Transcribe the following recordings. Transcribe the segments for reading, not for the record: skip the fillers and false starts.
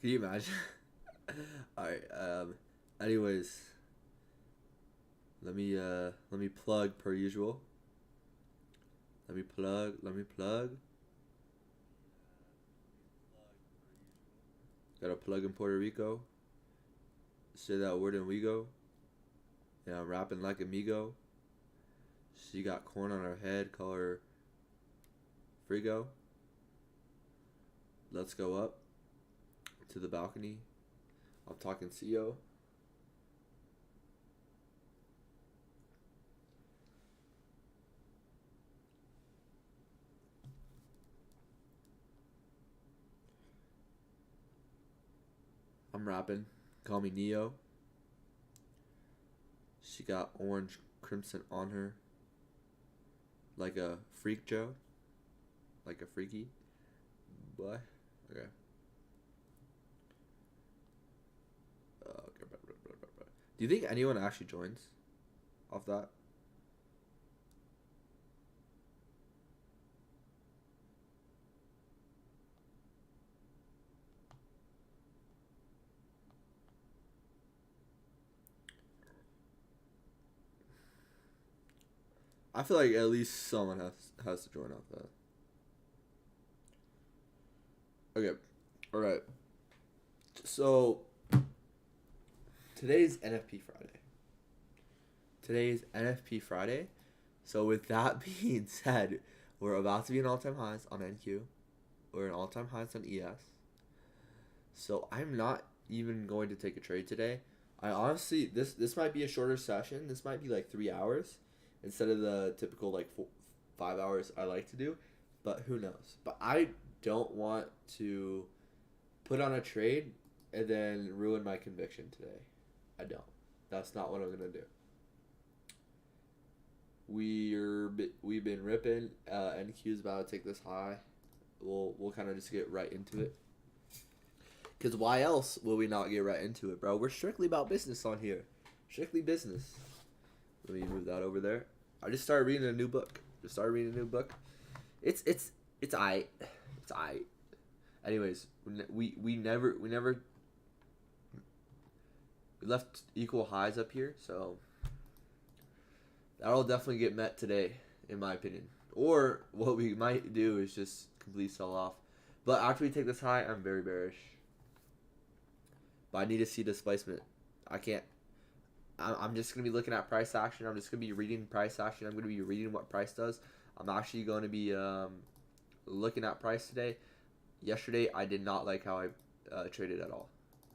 Can you imagine? All right. Anyways, let me plug per usual. Let me plug. Let me plug. Got a plug in Puerto Rico. Say that word and we go. Yeah, I'm rapping like amigo. She got corn on her head. Call her Frigo. Let's go up to the balcony. I'm talking CEO. I'm rapping. Call me Neo. She got orange crimson on her. Like a freak Joe. Like a freaky. Boy. Okay. Okay. Do you think anyone actually joins off that? I feel like at least someone has to join off that. Okay. All right. So today's NFP Friday. Today's NFP Friday. So with that being said, we're about to be in all-time highs on NQ. We're in all-time highs on ES. So I'm not even going to take a trade today. I honestly this might be a shorter session. This might be like 3 hours instead of the typical like 5 hours I like to do. But who knows? But I don't want to put on a trade and then ruin my conviction today. I don't. That's not what I'm gonna do. We've been ripping. NQ is about to take this high. We'll kind of just get right into it. Cause why else will we not get right into it, bro? We're strictly about business on here. Strictly business. Let me move that over there. I just started reading a new book. It's I. It's I. Anyways, we left equal highs up here, so that'll definitely get met today, in my opinion. Or what we might do is just completely sell off. But after we take this high, I'm very bearish. But I need to see displacement. I can't. I'm just going to be looking at price action. I'm just going to be reading price action. I'm going to be reading what price does. I'm actually going to be looking at price today. Yesterday, I did not like how I traded at all.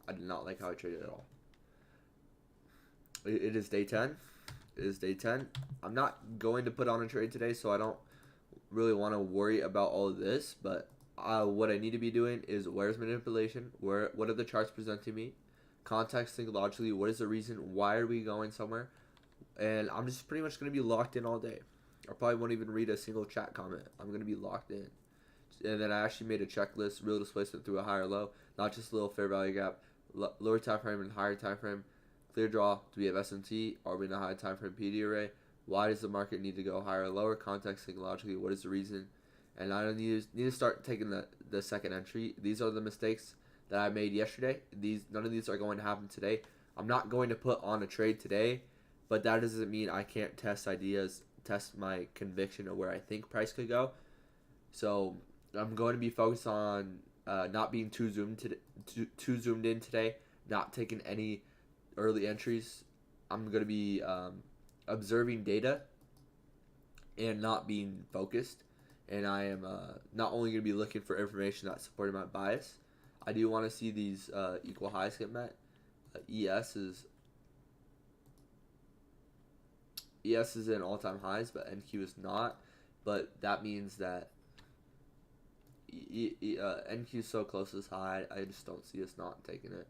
I did not like how I traded at all. It is day 10. It is day 10. I'm not going to put on a trade today, so I don't really want to worry about all of this. But what I need to be doing is where's manipulation? What are the charts presenting me? Context, think logically. What is the reason? Why are we going somewhere? And I'm just pretty much going to be locked in all day. I probably won't even read a single chat comment. I'm going to be locked in. And then I actually made a checklist, real displacement through a higher low, not just a little fair value gap, lower time frame and higher time frame, clear draw. Do we have S&T? Are we in a high time frame PD array? Why does the market need to go higher or lower? Context, think logically. What is the reason? And I need to start taking the second entry. These are the mistakes that I made yesterday. None of these are going to happen today. I'm not going to put on a trade today, but that doesn't mean I can't test ideas, test my conviction of where I think price could go. So I'm going to be focused on not being too zoomed in today, not taking any early entries. I'm going to be observing data and not being focused. And I am not only going to be looking for information that's supporting my bias. I do want to see these equal highs get met. ES is in all-time highs, but NQ is not. But that means that NQ is so close to this high. I just don't see us not taking it.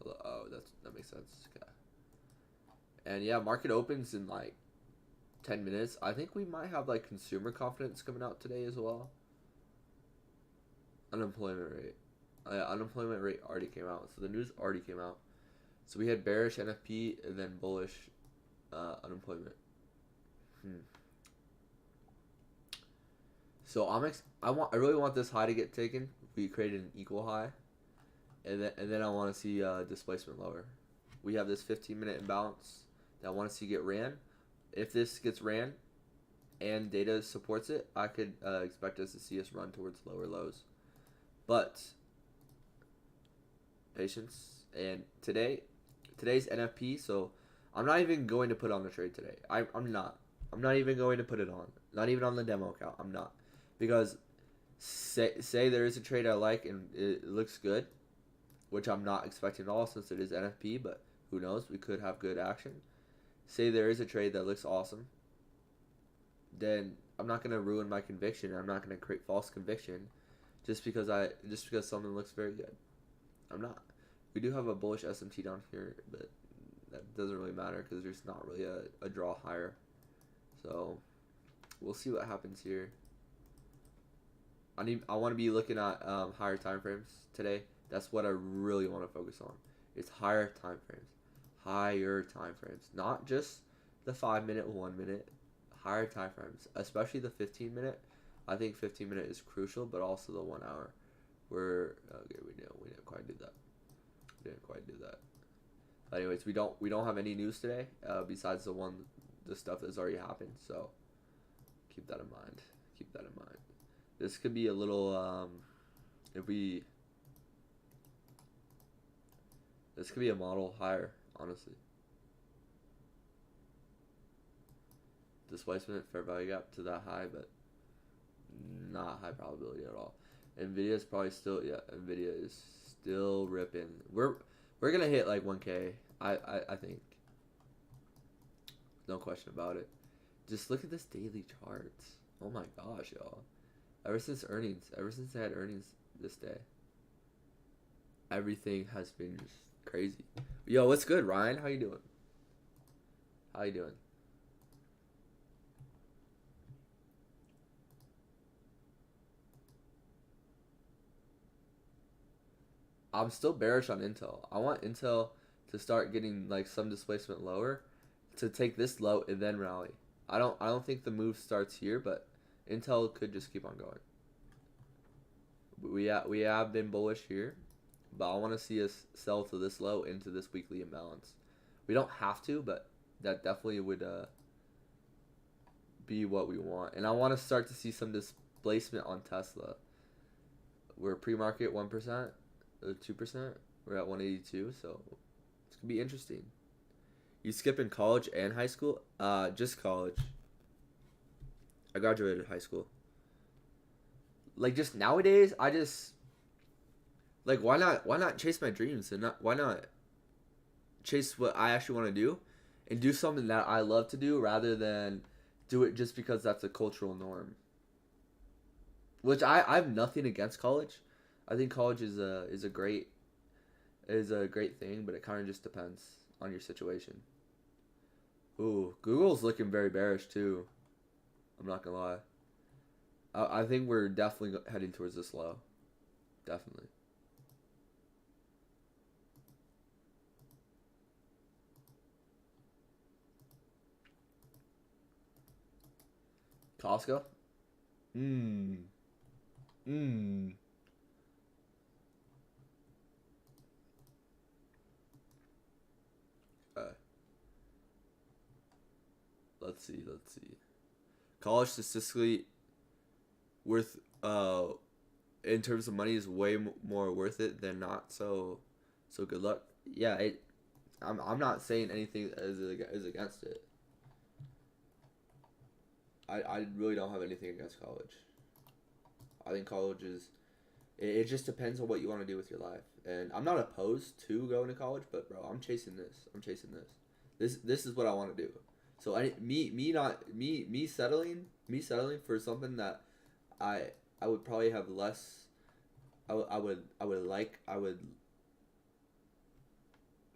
Oh, that makes sense. Okay. And yeah, market opens in like 10 minutes. I think we might have like consumer confidence coming out today as well. Unemployment rate. Unemployment rate already came out. So the news already came out. So we had bearish NFP and then bullish unemployment. So I really want this high to get taken. We created an equal high, and then I want to see displacement lower. We have this 15-minute imbalance that I want to see get ran. If this gets ran and data supports it, I could expect us to see us run towards lower lows. But patience. And today's NFP, so I'm not even going to put on a trade today. I'm not. I'm not even going to put it on. Not even on the demo account. I'm not. Because say there is a trade I like and it looks good, which I'm not expecting at all since it is NFP, but who knows? We could have good action. Say there is a trade that looks awesome, then I'm not gonna ruin my conviction. I'm not gonna create false conviction just because something looks very good. I'm not. We do have a bullish SMT down here, but that doesn't really matter because there's not really a draw higher. So we'll see what happens here. I want to be looking at higher time frames today. That's what I really want to focus on. It's higher time frames. Higher time frames. Not just the 5 minute, 1 minute. Higher time frames. Especially the 15-minute. I think 15-minute is crucial, but also the 1 hour. Okay, we didn't quite do that. Anyways, we don't have any news today, besides the stuff that's already happened, so keep that in mind. This could be a little this could be a model higher, honestly. Displacement, fair value gap to that high, but not high probability at all. Nvidia is probably still, Nvidia is still ripping. We're gonna hit like 1K, I think. No question about it. Just look at this daily charts. Oh my gosh, y'all. Ever since I had earnings this day, everything has been just crazy. Yo, what's good, Ryan? How you doing? I'm still bearish on Intel. I want Intel to start getting like some displacement lower to take this low and then rally. I don't think the move starts here, but Intel could just keep on going. We have been bullish here, but I want to see us sell to this low into this weekly imbalance. We don't have to, but that definitely would be what we want. And I want to start to see some displacement on Tesla. We're pre-market 1%, 2%. We're at 182, so it's gonna be interesting. You skipping college and high school? Just college. I graduated high school. Like just nowadays, I just like why not chase my dreams and why not chase what I actually want to do and do something that I love to do rather than do it just because that's a cultural norm. Which I have nothing against college. I think college is a great thing, but it kind of just depends on your situation. Ooh, Google's looking very bearish too. I'm not gonna lie. I think we're definitely heading towards this low. Definitely. Costco? Mmm. Mmm. Uh, let's see. College statistically worth in terms of money is way more worth it than not. So good luck. Yeah, I'm not saying anything is against it. I really don't have anything against college. I think college is it just depends on what you want to do with your life. And I'm not opposed to going to college, but bro, I'm chasing this. This is what I want to do. So me settling for something that I would probably have less. I would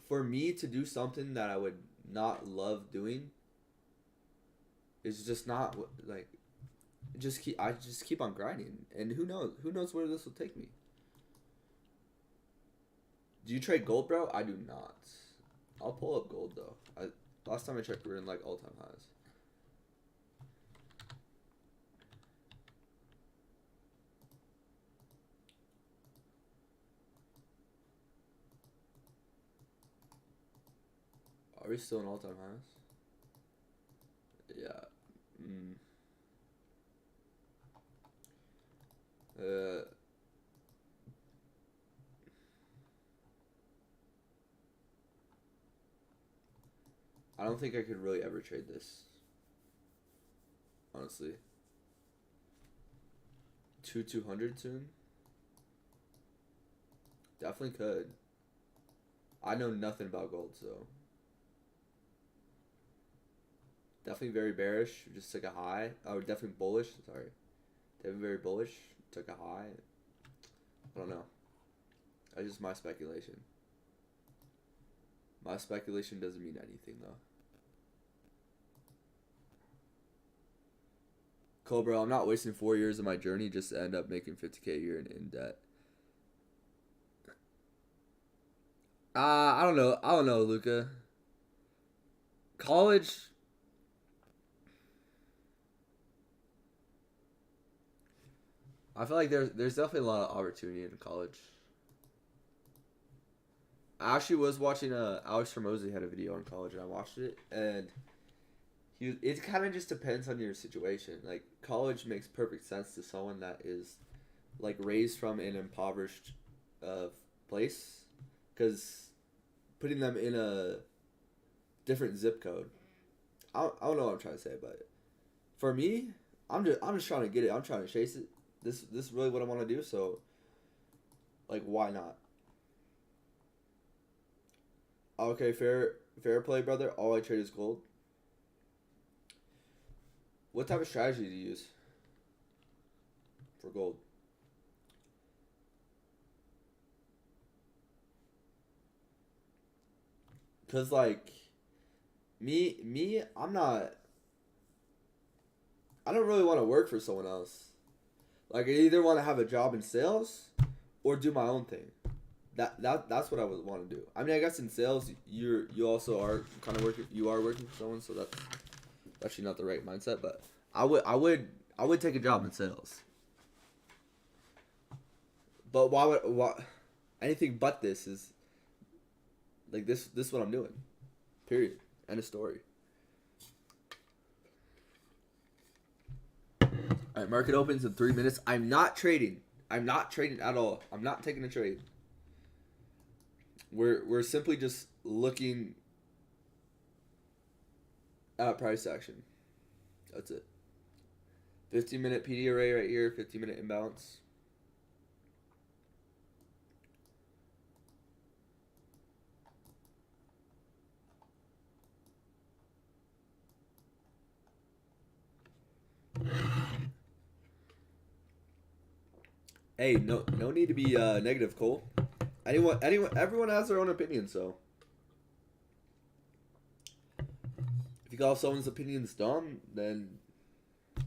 for me to do something that I would not love doing is just not like I just keep on grinding, and who knows where this will take me. Do you trade gold, bro? I do not. I'll pull up gold though. Last time I checked, we were in like all-time highs. Are we still in all-time highs? Yeah. Mm. Uh, I don't think I could really ever trade this. Honestly. 200 soon? Definitely could. I know nothing about gold, so. Definitely very bearish. Just took a high. Oh, definitely bullish. Sorry. Definitely very bullish. Took a high. I don't know. That's just my speculation. My speculation doesn't mean anything, though. Cool, bro. I'm not wasting 4 years of my journey just to end up making 50K a year in debt. I don't know. I don't know, Luca. College. I feel like there's definitely a lot of opportunity in college. I actually was watching Alex Hormozy had a video on college and I watched it and it kind of just depends on your situation. Like college makes perfect sense to someone that is like raised from an impoverished place because putting them in a different zip code. I don't know what I'm trying to say, but for me, I'm just trying to get it. I'm trying to chase it. This is really what I want to do. So, like, why not? Okay, fair play, brother. All I trade is gold. What type of strategy do you use for gold? Cause like me, I'm not. I don't really want to work for someone else. Like I either want to have a job in sales or do my own thing. That's what I would want to do. I mean, I guess in sales you also are kind of working. You are working for someone, so that's actually not the right mindset. But I would take a job in sales. But why anything but this is like this is what I'm doing. Period. End of story. All right, market opens in 3 minutes. I'm not trading. I'm not trading at all. I'm not taking a trade. We're simply just looking at price action. That's it. 15-minute PD array right here. 15-minute imbalance. Hey, no need to be negative, Cole. Everyone has their own opinion. So if you call someone's opinions dumb, then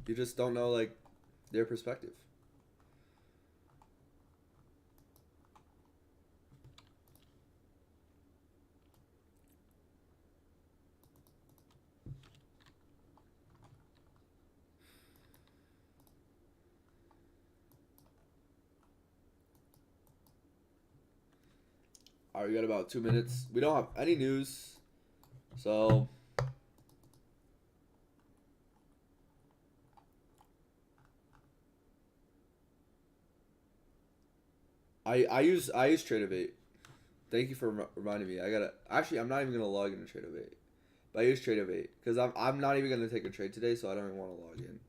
you just don't know like their perspective. All right, we got about 2 minutes. We don't have any news, so I use Tradeovate. Thank you for reminding me. I'm not even gonna log into Tradeovate, but I use Tradeovate because I'm not even gonna take a trade today, so I don't even want to log in.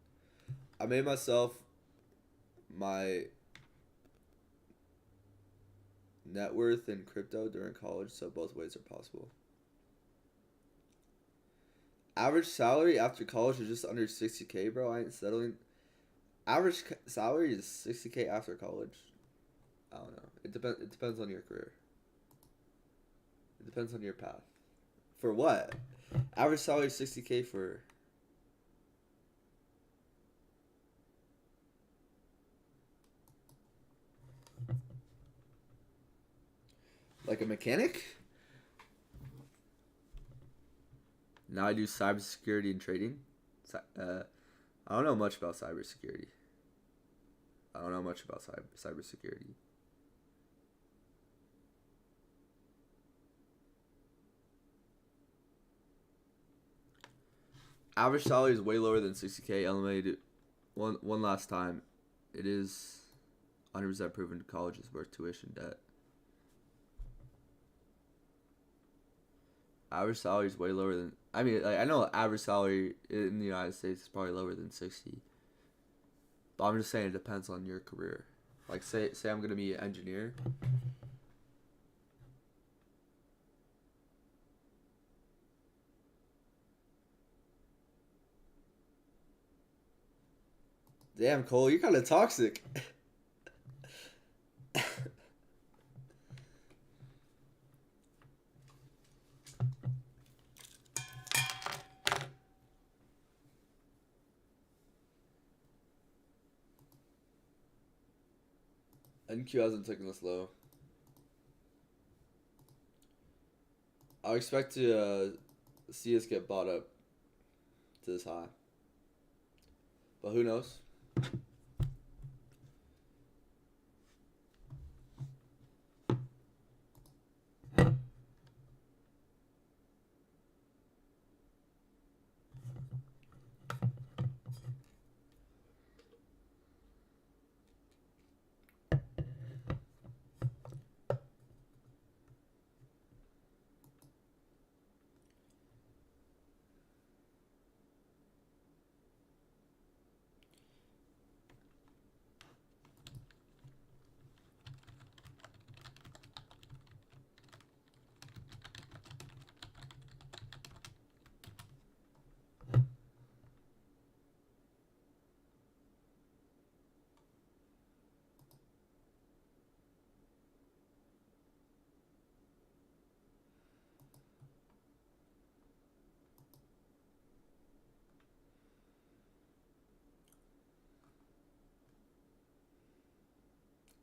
I made myself my net worth in crypto during college, so both ways are possible. Average salary after college is just under 60K, bro. I ain't settling. Average salary is 60K after college. I don't know. It depends on your career. It depends on your path. For what? Average salary is 60K for. Like a mechanic? Now I do cybersecurity and trading. I don't know much about cybersecurity. I don't know much about cybersecurity. Average salary is way lower than 60K. LMA, one last time, it is 100% proven college is worth tuition debt. Average salary is way lower than. I mean, like, I know average salary in the United States is probably lower than 60. But I'm just saying it depends on your career. Like, say I'm gonna be an engineer. Damn, Cole, you're kind of toxic. NQ hasn't taken this low. I expect to see us get bought up to this high. But who knows?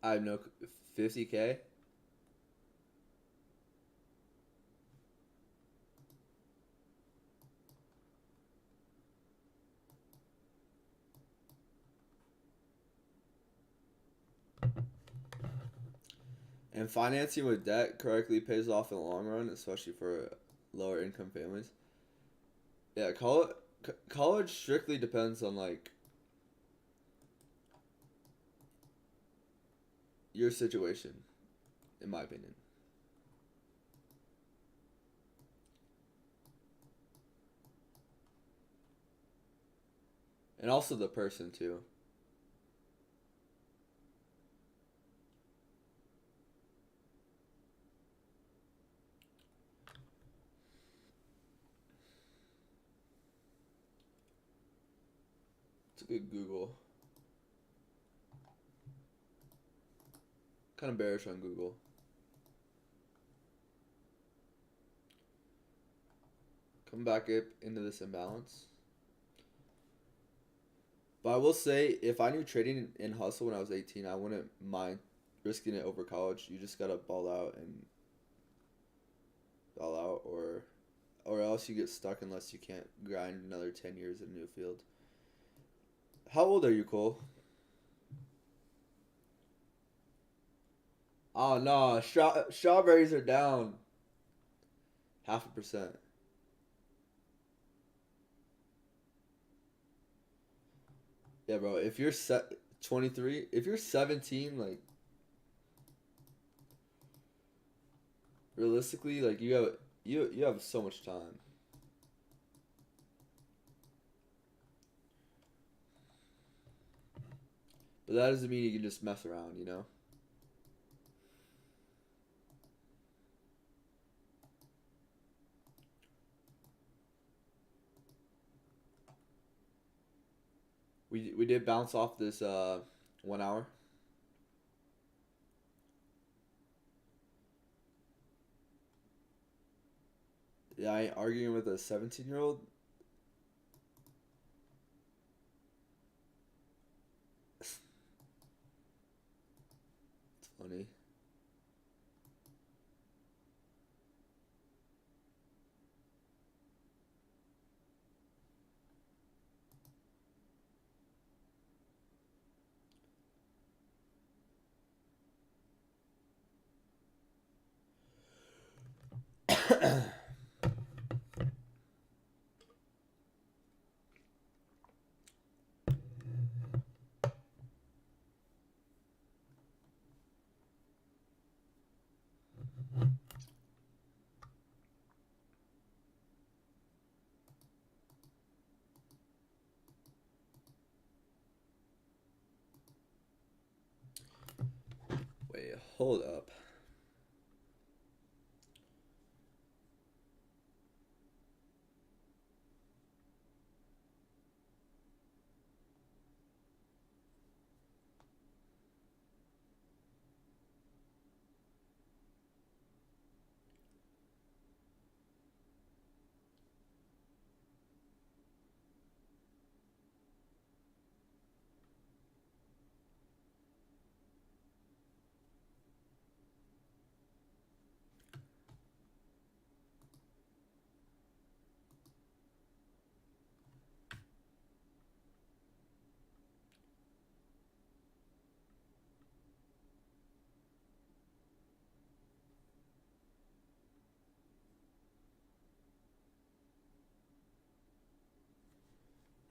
I have no 50K. And financing with debt correctly pays off in the long run, especially for lower income families. Yeah, college strictly depends on like your situation, in my opinion. And also the person too. It's a good Google. Kind of bearish on Google. Come back up into this imbalance. But I will say, if I knew trading in hustle when I was 18, I wouldn't mind risking it over college. You just gotta ball out, or else you get stuck unless you can't grind another 10 years in a new field. How old are you, Cole? Oh no, strawberries are down 0.5%. Yeah, bro. If you're 23, if you're 17, like realistically, like you have so much time. But that doesn't mean you can just mess around, you know? We did bounce off this 1 hour. Yeah, I ain't arguing with a 17-year-old. It's funny. Wait, hold up.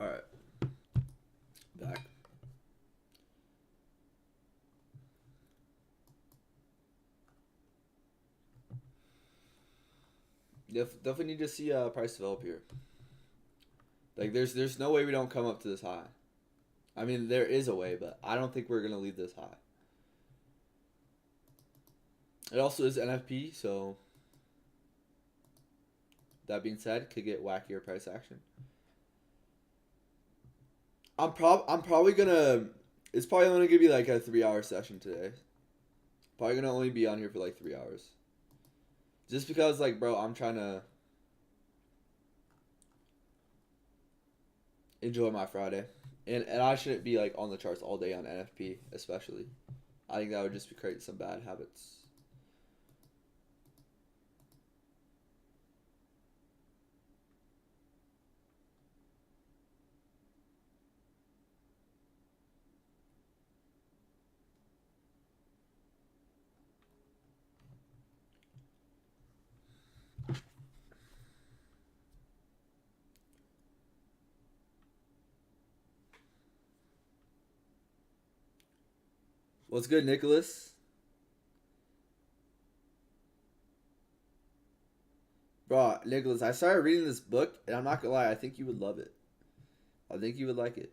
All right, back. Definitely need to see price develop here. Like, there's no way we don't come up to this high. I mean, there is a way, but I don't think we're gonna leave this high. It also is NFP, so that being said, could get wackier price action. I'm probably gonna. It's probably only gonna be like a 3 hour session today. Probably gonna only be on here for like 3 hours. Just because, like, bro, I'm trying to enjoy my Friday, and I shouldn't be like on the charts all day on NFP, especially. I think that would just create some bad habits. What's good, Nicholas? Bro, Nicholas, I started reading this book, and I'm not gonna lie, I think you would love it. I think you would like it.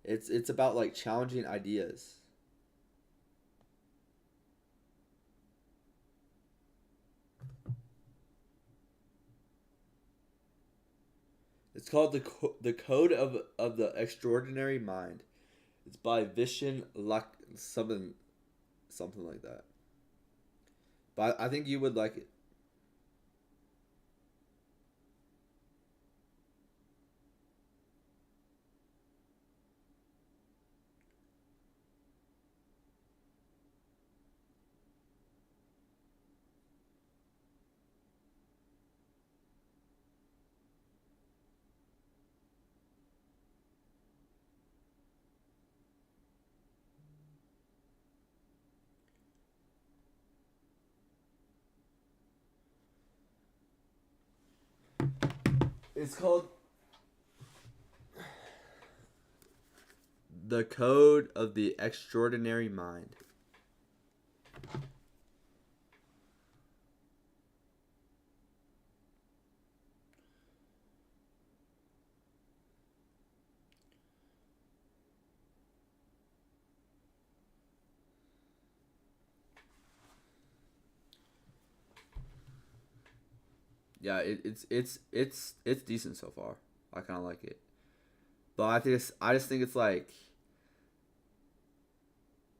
It's about like challenging ideas. It's called the Code of the Extraordinary Mind. It's by Vishen Lak something like that. But I think you would like it. It's called The Code of the Extraordinary Mind. Yeah, it's decent so far. I kind of like it, but I just think it's like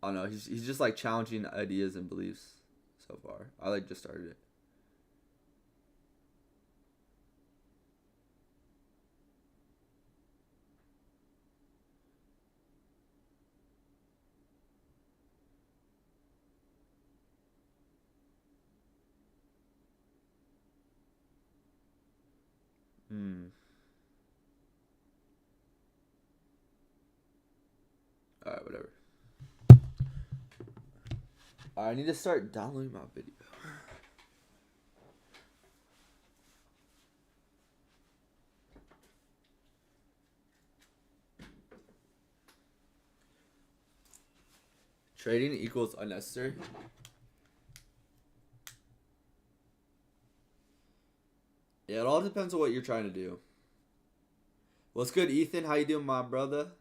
I don't know. He's just like challenging ideas and beliefs so far. I like just started it. Hmm. All right, whatever. I need to start downloading my video. Trading equals unnecessary. Yeah, it all depends on what you're trying to do. What's good, Ethan? How you doing, my brother?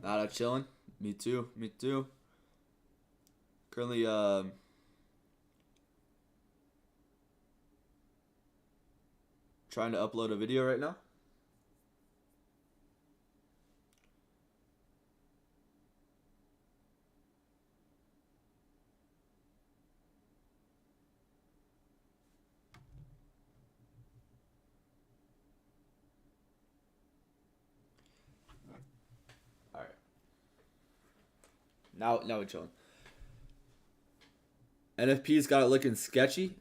Not chilling. Me too. Me too. Currently, trying to upload a video right now. All right. Now we're chilling. NFP's got it looking sketchy.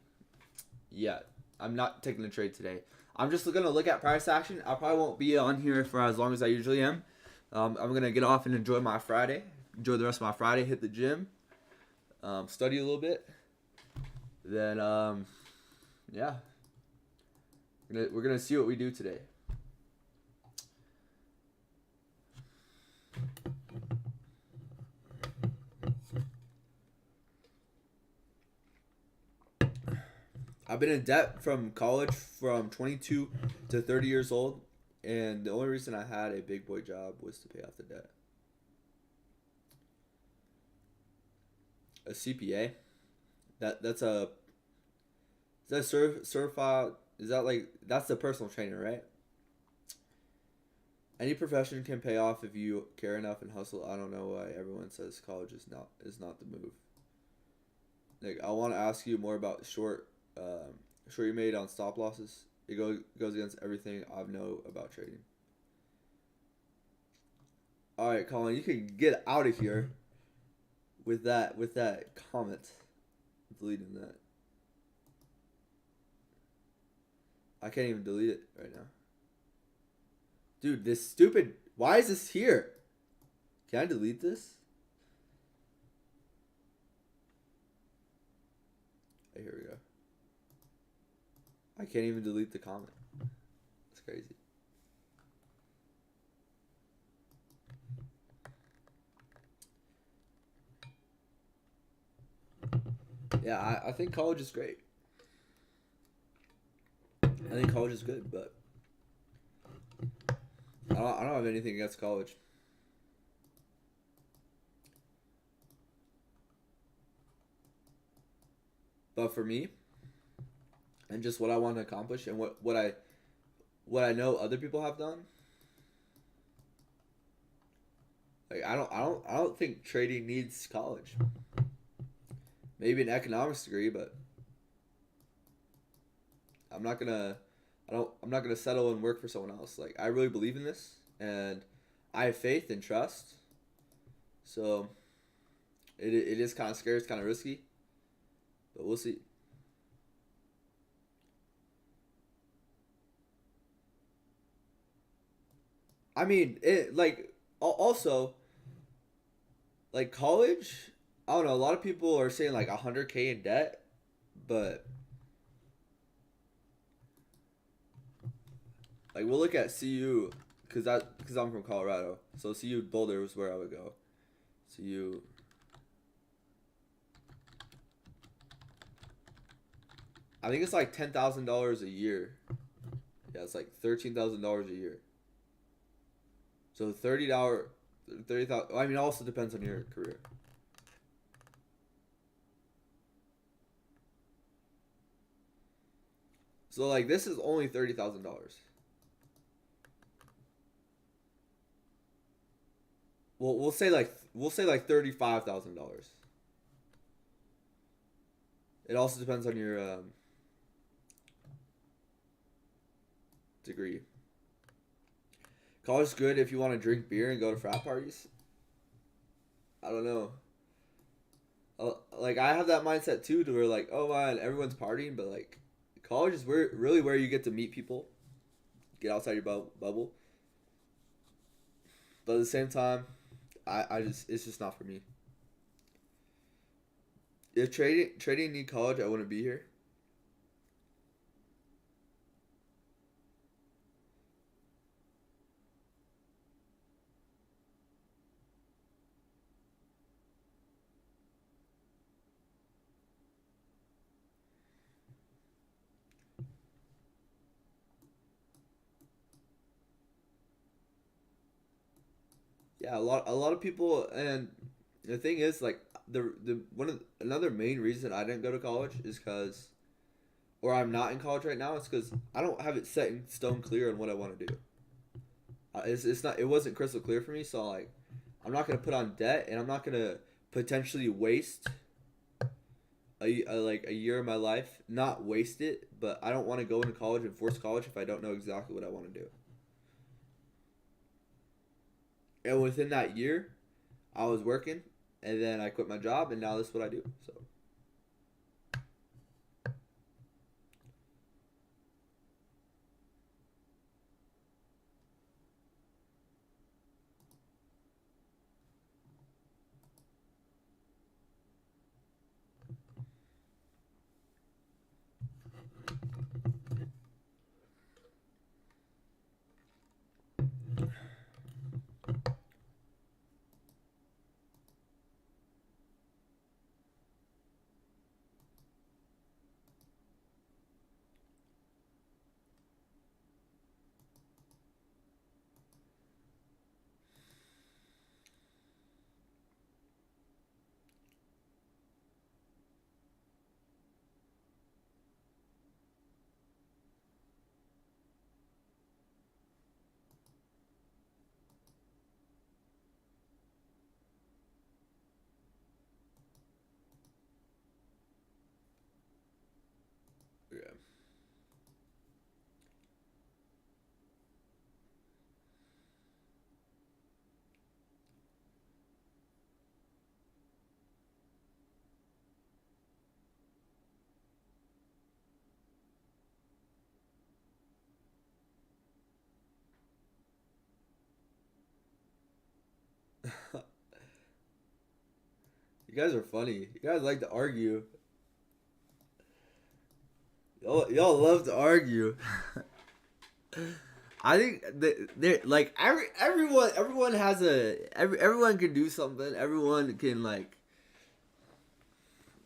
Yeah, I'm not taking a trade today. I'm just gonna look at price action. I probably won't be on here for as long as I usually am. I'm gonna get off and enjoy my Friday. Enjoy the rest of my Friday. Hit the gym. Study a little bit. Then yeah, we're gonna see what we do today. I've been in debt from college from 22 to 30 years old, and the only reason I had a big boy job was to pay off the debt. A CPA, that's a is that certified? Is that like that's the personal trainer, right? Any profession can pay off if you care enough and hustle. I don't know why everyone says college is not the move. Like I want to ask you more about short you made on stop losses. It goes against everything I know about trading. All right, Colin, you can get out of here with that comment. Deleting that. I can't even delete it right now. Dude, this stupid. Why is this here? Can I delete this? Hey, here we go. I can't even delete the comment. It's crazy. Yeah, I think college is great. I think college is good, but I don't have anything against college. But for me, and just what I want to accomplish, and what I know other people have done, like I don't think trading needs college. Maybe an economics degree, but I'm not gonna I'm not gonna settle and work for someone else. Like I really believe in this, and I have faith and trust. So it is kind of scary. It's kind of risky, but we'll see. I mean, it like also like college. I don't know. A lot of people are saying like 100K in debt, but like we'll look at CU because I'm from Colorado, so CU Boulder was where I would go. CU. I think it's like $10,000 a year. Yeah, it's like $13,000 a year. So $30, 30,000. I mean, it also depends on your career. So like this is only $30,000. Well, we'll say like $35,000. It also depends on your degree. College is good if you want to drink beer and go to frat parties. I don't know. Like I have that mindset too, to where like, oh man, everyone's partying, but like, college is where you get to meet people, get outside your bubble. But at the same time, I just it's just not for me. If trading need college, I wouldn't be here. Yeah, a lot of people, and the thing is, like, the one of another main reason I didn't go to college is because, or I'm not in college right now, is because I don't have it set in stone clear on what I want to do. It's not, it wasn't crystal clear for me, so like, I'm not gonna put on debt, and I'm not gonna potentially waste like a year of my life, not waste it, but I don't want to go into college and force college if I don't know exactly what I want to do. And within that year, I was working, and then I quit my job, and now this is what I do. So yeah. You guys are funny. You guys like to argue. Y'all love to argue. I think that they like everyone has everyone can do something. Everyone can like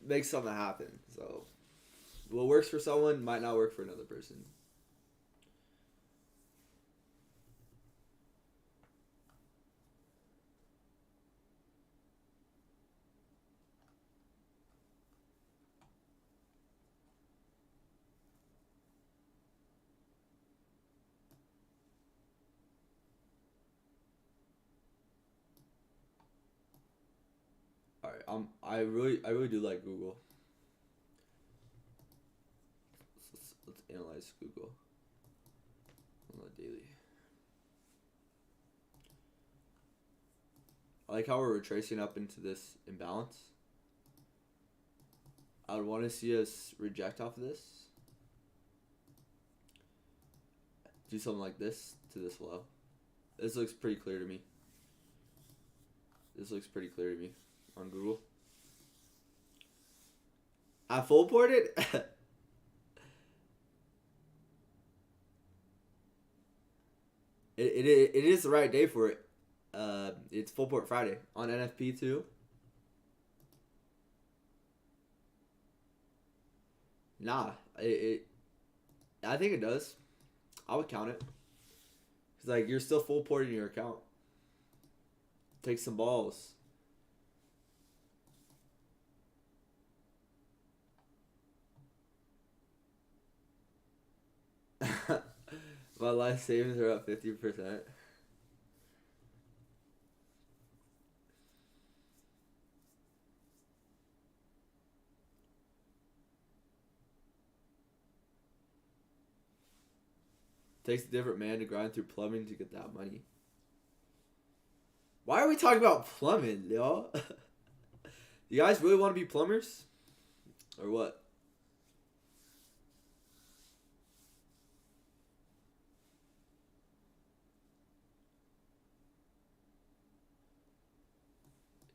make something happen. So what works for someone might not work for another person. All right, I really do like Google. Let's analyze Google on the daily. I like how we're retracing up into this imbalance. I would want to see us reject off of this. Do something like this to this low. This looks pretty clear to me. This looks pretty clear to me on Google. I full ported. It is the right day for it. It's full port Friday on NFP too. Nah, I think it does. I would count it. Cause like you're still full porting your account. Take some balls. My life savings are up 50%. Takes a different man to grind through plumbing to get that money. Why are we talking about plumbing, y'all? You guys really want to be plumbers? Or what?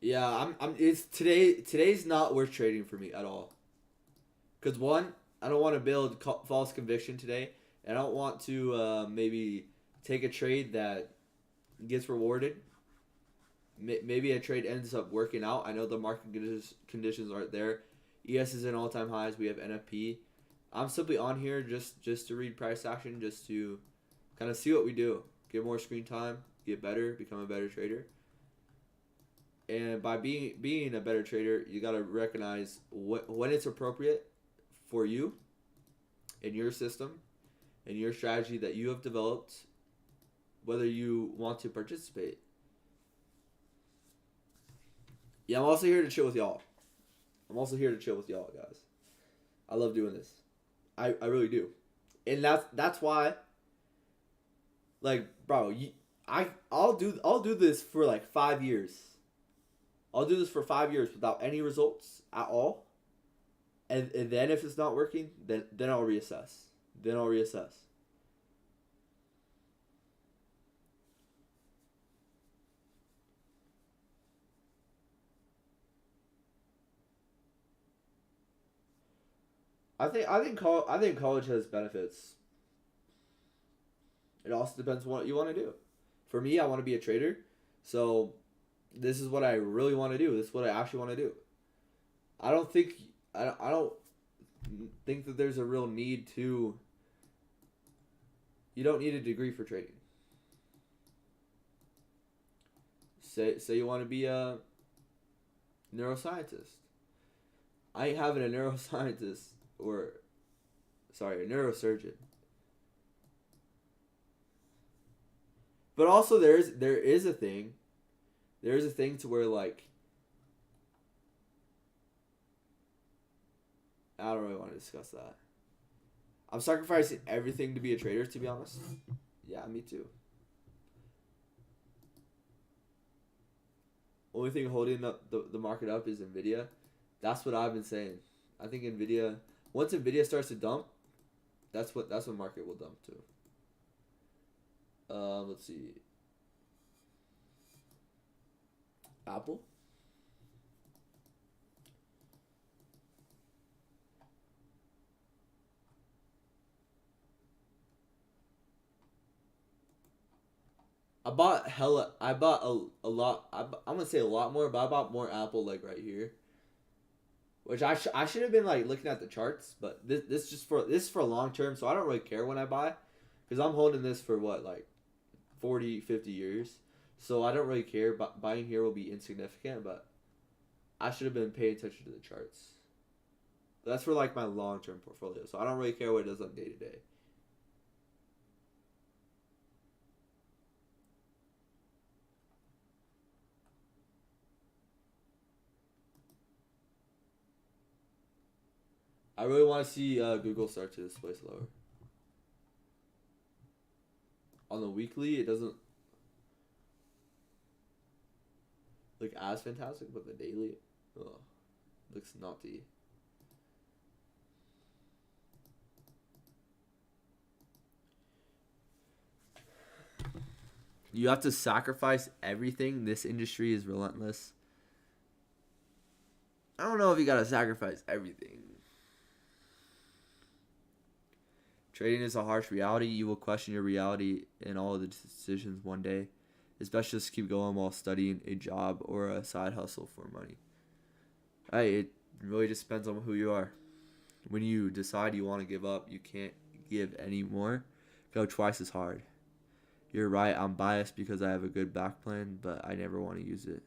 Yeah, it's today's not worth trading for me at all. Cause one, I don't want to build false conviction today, and I don't want to maybe take a trade that gets rewarded. Maybe a trade ends up working out. I know the market conditions aren't there. ES is in all time highs. We have NFP. I'm simply on here just to read price action, just to kind of see what we do, get more screen time, get better, become a better trader. And by being a better trader, you got to recognize when it's appropriate for you in your system and your strategy that you have developed, whether you want to participate. Yeah, I'm also here to chill with y'all. Guys. I love doing this. I really do. And that's why, like, bro, I'll do this for like 5 years. I'll do this for 5 years without any results at all. And then if it's not working, then I'll reassess. I think college has benefits. It also depends on what you want to do. For me, I want to be a trader. So this is what I really want to do. This is what I actually want to do. I don't think I don't think that there's a real need to. You don't need a degree for trading. Say you want to be a neuroscientist. I ain't having a neuroscientist or sorry, a neurosurgeon. But also there is a thing. There is a thing to where like I don't really want to discuss that. I'm sacrificing everything to be a trader, to be honest. Yeah, me too. Only thing holding up the market up is Nvidia. That's what I've been saying. I think Nvidia once Nvidia starts to dump, that's what market will dump to. Let's see. Apple. I bought a lot. I'm gonna say a lot more, but I bought more Apple like right here, which I should have been like looking at the charts, but this is for long term, so I don't really care when I buy, because I'm holding this for what like 40, 50 years, so I don't really care. But buying here will be insignificant, but I should have been paying attention to the charts. But that's for like my long term portfolio, so I don't really care what it does on day to day. I really want to see Google start to display slower. On the weekly, it doesn't look as fantastic, but the daily, oh, looks naughty. You have to sacrifice everything. This industry is relentless. I don't know if you gotta sacrifice everything. Trading is a harsh reality. You will question your reality in all of the decisions one day. It's best just keep going while studying a job or a side hustle for money. It really just depends on who you are. When you decide you want to give up, you can't give any more. Go twice as hard. You're right, I'm biased because I have a good back plan, but I never want to use it.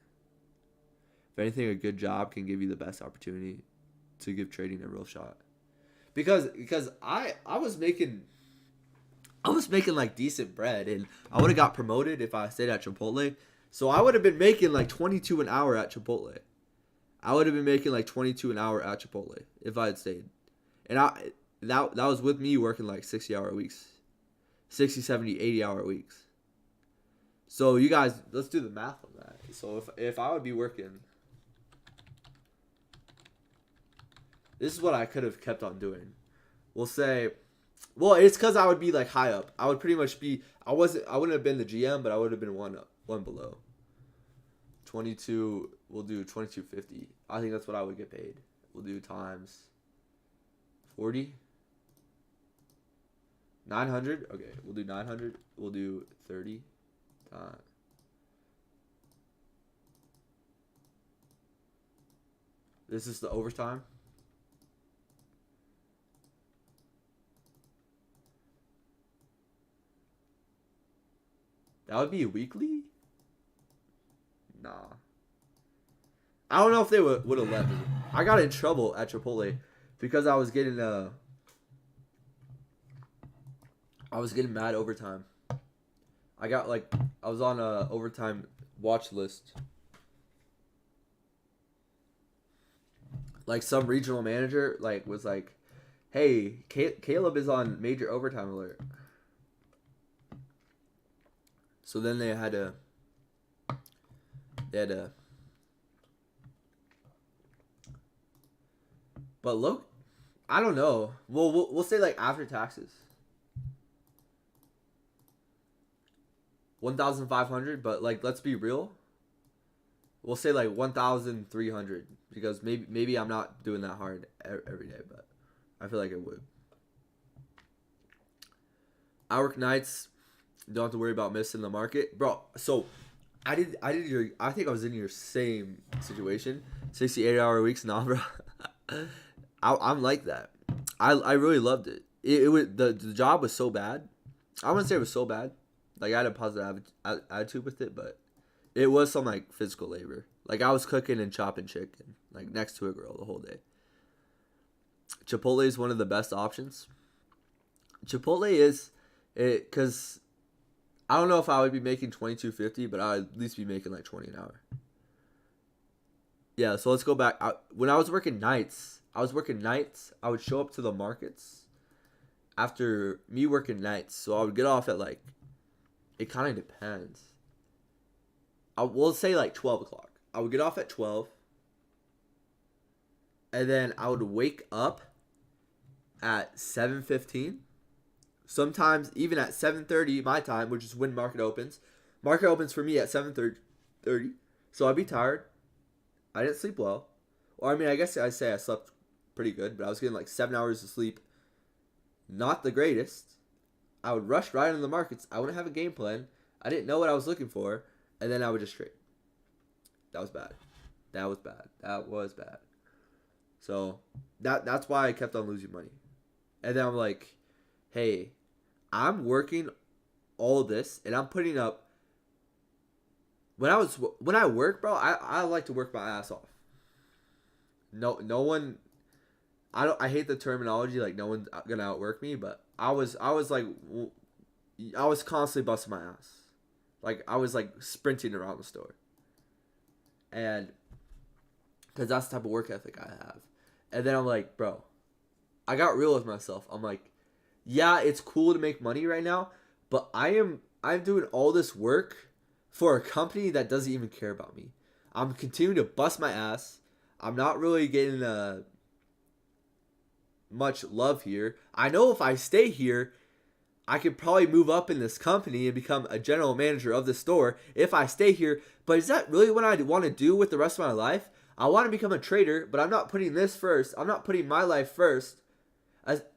If anything, a good job can give you the best opportunity to give trading a real shot. Because I was making like decent bread, and I would have got promoted if I stayed at Chipotle. So I would have been making like 22 an hour at Chipotle. I would have been making like 22 an hour at Chipotle if I had stayed. And that was with me working like 60-hour weeks. 60, 70, 80-hour weeks. So you guys, let's do the math on that. So if I would be working, this is what I could have kept on doing. We'll say, well, it's because I would be like high up. I would pretty much be. I wouldn't have been the GM, but I would have been one below. 22. We'll do 22.50. I think that's what I would get paid. We'll do times 40. 900. Okay, we'll do 900. We'll do 30. This is the overtime. That would be weekly? Nah. I don't know if they would have let me. I got in trouble at Chipotle because I was getting mad overtime. I was on a overtime watch list. Like some regional manager was like, "Hey, Caleb is on major overtime alert." So then they had to. But look, I don't know. We'll say like after taxes, 1,500. But like, let's be real. We'll say like 1,300 because maybe I'm not doing that hard every day, but I feel like it would. I work nights. Don't have to worry about missing the market, bro. So I think I was in your same situation. 68-hour weeks, nah, bro. I'm like that. I really loved it. It was the job was so bad. I wouldn't say it was so bad. Like I had a positive attitude with it, but it was some like physical labor. Like I was cooking and chopping chicken like next to a girl the whole day. Chipotle is one of the best options. Chipotle is it because I don't know if I would be making $22.50, but I would at least be making like 20 an hour. Yeah, so let's go back. When I was working nights, I would show up to the markets after me working nights. So I would get off at like, it kind of depends. We'll say like 12 o'clock. I would get off at 12. And then I would wake up at 7:15. Sometimes even at 7:30 my time, which is when market opens. Market opens for me at 7:30. So I'd be tired. I didn't sleep well. Or I mean, I guess I say I slept pretty good, but I was getting like 7 hours of sleep. Not the greatest. I would rush right into the markets. I wouldn't have a game plan. I didn't know what I was looking for, and then I would just trade. That was bad. So that's why I kept on losing money. And then I'm like, hey, I'm working all this, and I'm putting up. When I work, bro, I like to work my ass off. No one. I hate the terminology like no one's gonna outwork me, but I was constantly busting my ass, like I was like sprinting around the store, and because that's the type of work ethic I have. And then I'm like, bro, I got real with myself. I'm like, yeah, it's cool to make money right now, but I'm doing all this work for a company that doesn't even care about me. I'm continuing to bust my ass. I'm not really getting much love here. I know if I stay here, I could probably move up in this company and become a general manager of the store if I stay here. But is that really what I want to do with the rest of my life? I want to become a trader, but I'm not putting this first. I'm not putting my life first.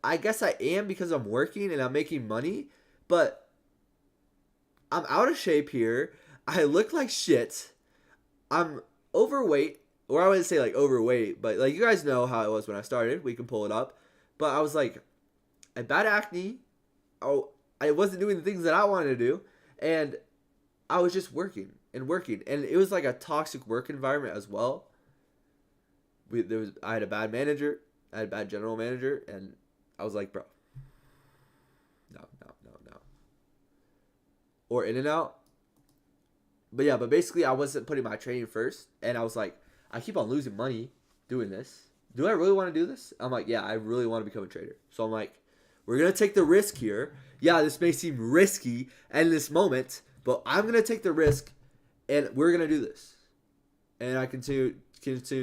I guess I am because I'm working and I'm making money, but I'm out of shape here. I look like shit. I'm overweight, or I wouldn't say like overweight, but like you guys know how it was when I started. We can pull it up. But I was like, I had bad acne. Oh, I wasn't doing the things that I wanted to do, and I was just working, and it was like a toxic work environment as well. I had a bad manager, I had a bad general manager, and I was like, bro, no. Or In-N-Out. But yeah, but basically I wasn't putting my training first, and I was like, I keep on losing money doing this. Do I really want to do this? I'm like, yeah, I really want to become a trader. So I'm like, we're going to take the risk here. Yeah, this may seem risky in this moment, but I'm going to take the risk, and we're going to do this. And I continue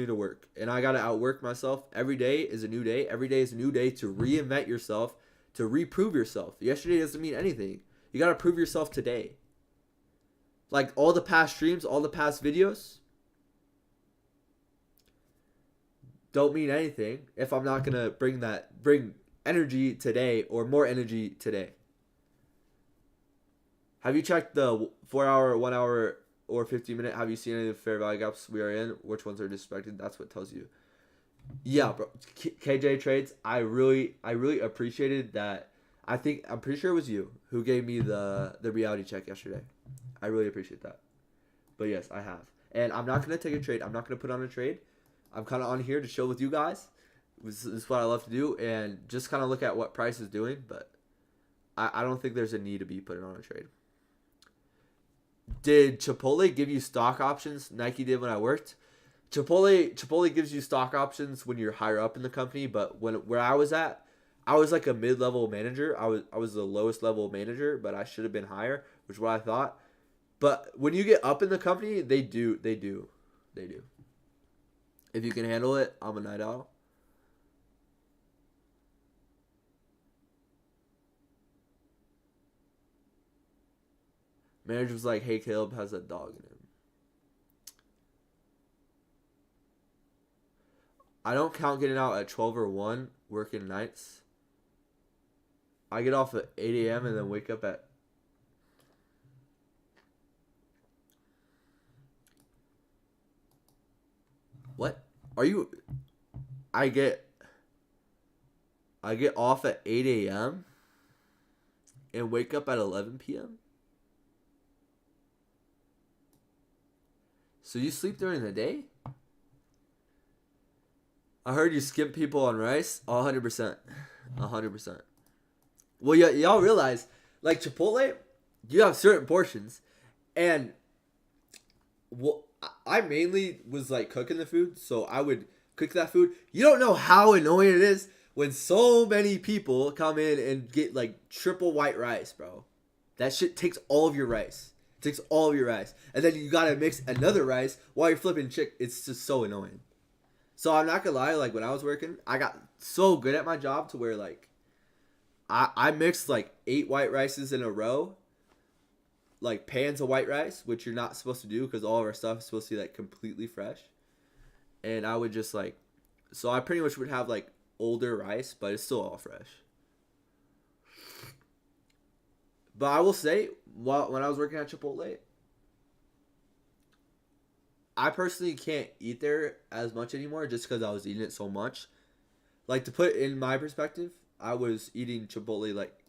to work. And I got to outwork myself. Every day is a new day. Every day is a new day to reinvent yourself, to reprove yourself. Yesterday doesn't mean anything. You got to prove yourself today. Like all the past streams, all the past videos don't mean anything if I'm not going to bring energy today or more energy today. Have you checked the 4 hour, 1 hour, or 15-minute? Have you seen any of the fair value gaps we are in? Which ones are disrespected? That's what tells you. Yeah, bro. KJ Trades, I really appreciated that. I'm pretty sure it was you who gave me the reality check yesterday. I really appreciate that. But yes, I have. And I'm not gonna take a trade. I'm not gonna put on a trade. I'm kind of on here to chill with you guys. This is what I love to do, and just kind of look at what price is doing. But I don't think there's a need to be putting on a trade. Did Chipotle give you stock options? Nike did when I worked. Chipotle gives you stock options when you're higher up in the company, but where I was at, I was like a mid-level manager. I was the lowest level manager, but I should have been higher, which is what I thought. But when you get up in the company, they do. If you can handle it, I'm a night owl. Manager was like, "Hey, Caleb has a dog in him." I don't count getting out at 12 or 1 working nights. I get off at 8 a.m. and then wake up at... What? Are you... I get... I get off at 8 a.m. and wake up at 11 p.m.? So you sleep during the day? I heard you skip people on rice. 100%. 100%. Well, y'all realize, like Chipotle, you have certain portions. And well, I mainly was like cooking the food. So I would cook that food. You don't know how annoying it is when so many people come in and get like triple white rice, bro. That shit takes all of your rice. It takes all of your rice. And then you gotta mix another rice while you're flipping chick. It's just so annoying. So I'm not gonna lie, like when I was working, I got so good at my job to where like I mixed like 8 white rices in a row, like pans of white rice, which you're not supposed to do because all of our stuff is supposed to be like completely fresh. And I would just like, so I pretty much would have like older rice, but it's still all fresh. But I will say, when I was working at Chipotle, I personally can't eat there as much anymore just because I was eating it so much. Like, to put it in my perspective, I was eating Chipotle like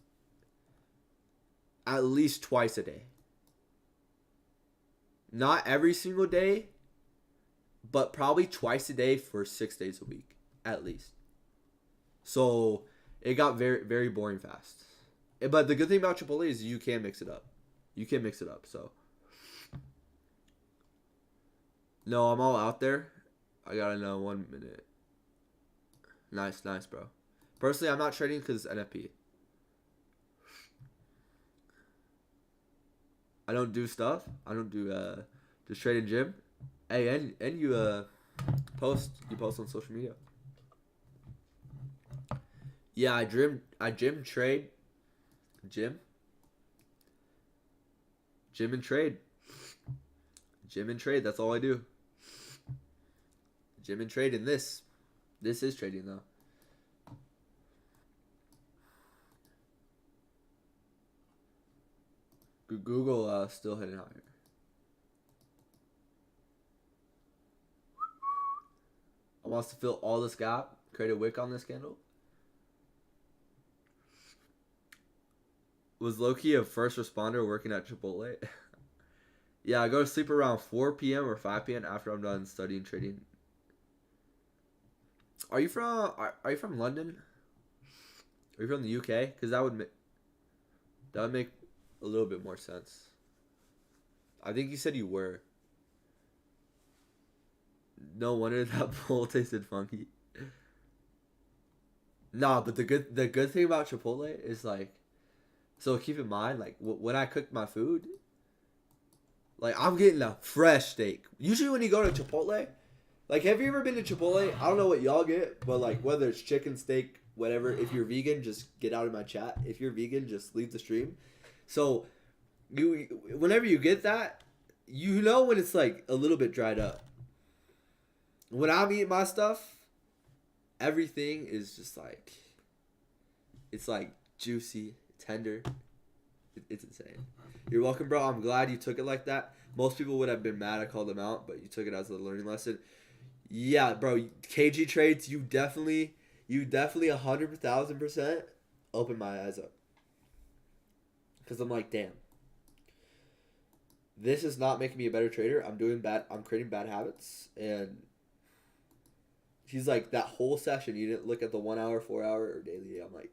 at least twice a day. Not every single day, but probably twice a day for 6 days a week, at least. So it got very, very boring fast. But the good thing about Chipotle is you can mix it up. You can mix it up, so. No, I'm all out there. I gotta know 1 minute. Nice, nice, bro. Personally, I'm not trading because it's NFP. I don't do stuff. I don't do just trade in gym. Hey, and you post on social media. Yeah, I gym trade. Gym. Gym and trade. Gym and trade, that's all I do. Gym and trade in this. This is trading though. Google still hitting higher. I wants to fill all this gap, create a wick on this candle. Was Loki a first responder working at Chipotle? Yeah, I go to sleep around 4 p.m. or 5 p.m. after I'm done studying trading. Are you from London? Are you from the UK? Because that would make a little bit more sense. I think you said you were. No wonder that bowl tasted funky. Nah, but the good thing about Chipotle is like, so keep in mind like when I cook my food, like I'm getting a fresh steak. Usually when you go to Chipotle, like have you ever been to Chipotle? I don't know what y'all get, but like whether it's chicken, steak, whatever. If you're vegan, just get out of my chat. If you're vegan, just leave the stream. So whenever you get that, you know when it's like a little bit dried up. When I'm eating my stuff, everything is just like, it's like juicy, tender. It's insane. You're welcome, bro. I'm glad you took it like that. Most people would have been mad I called them out, but you took it as a learning lesson. Yeah, bro. KG trades, you definitely 100,000% opened my eyes up. Because I'm like, damn. This is not making me a better trader. I'm doing bad. I'm creating bad habits. And he's like, that whole session, you didn't look at the 1 hour, 4 hour, or daily. I'm like,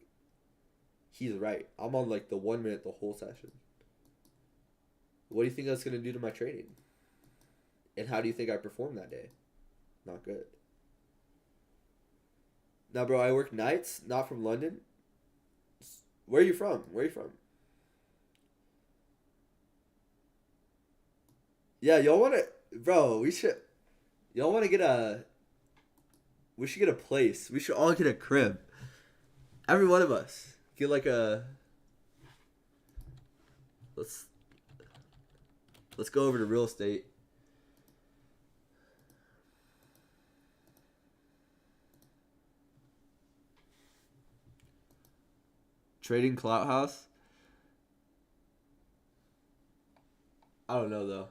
he's right. I'm on like the 1 minute the whole session. What do you think that's gonna do to my trading? And how do you think I performed that day? Not good. Now, bro, I work nights. Not from London. Where are you from? Where are you from? Yeah, y'all wanna, bro? We should. Y'all wanna get a? We should get a place. We should all get a crib. Every one of us get like a. Let's let's go over to real estate. Trading Clout House. I don't know though.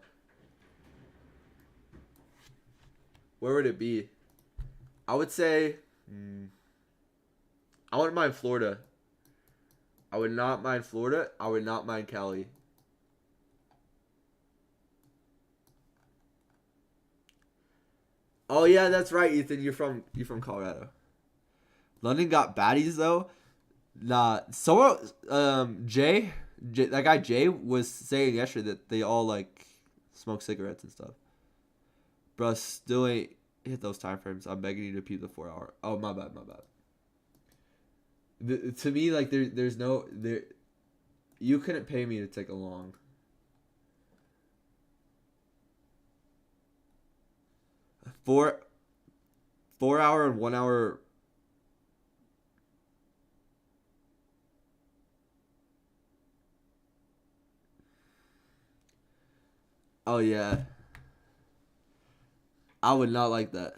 Where would it be? I would say. I wouldn't mind Florida. I would not mind Florida. I would not mind Cali. Oh yeah, that's right, Ethan. You're from Colorado. London got baddies though. Nah, someone Jay, that guy Jay was saying yesterday that they all like smoke cigarettes and stuff. Bro, still ain't hit those time frames. I'm begging you to peep the 4 hour. Oh my bad, my bad. To me, like there's no there. You couldn't pay me to take a long. 4 4 hour and 1 hour. Oh yeah, I would not like that.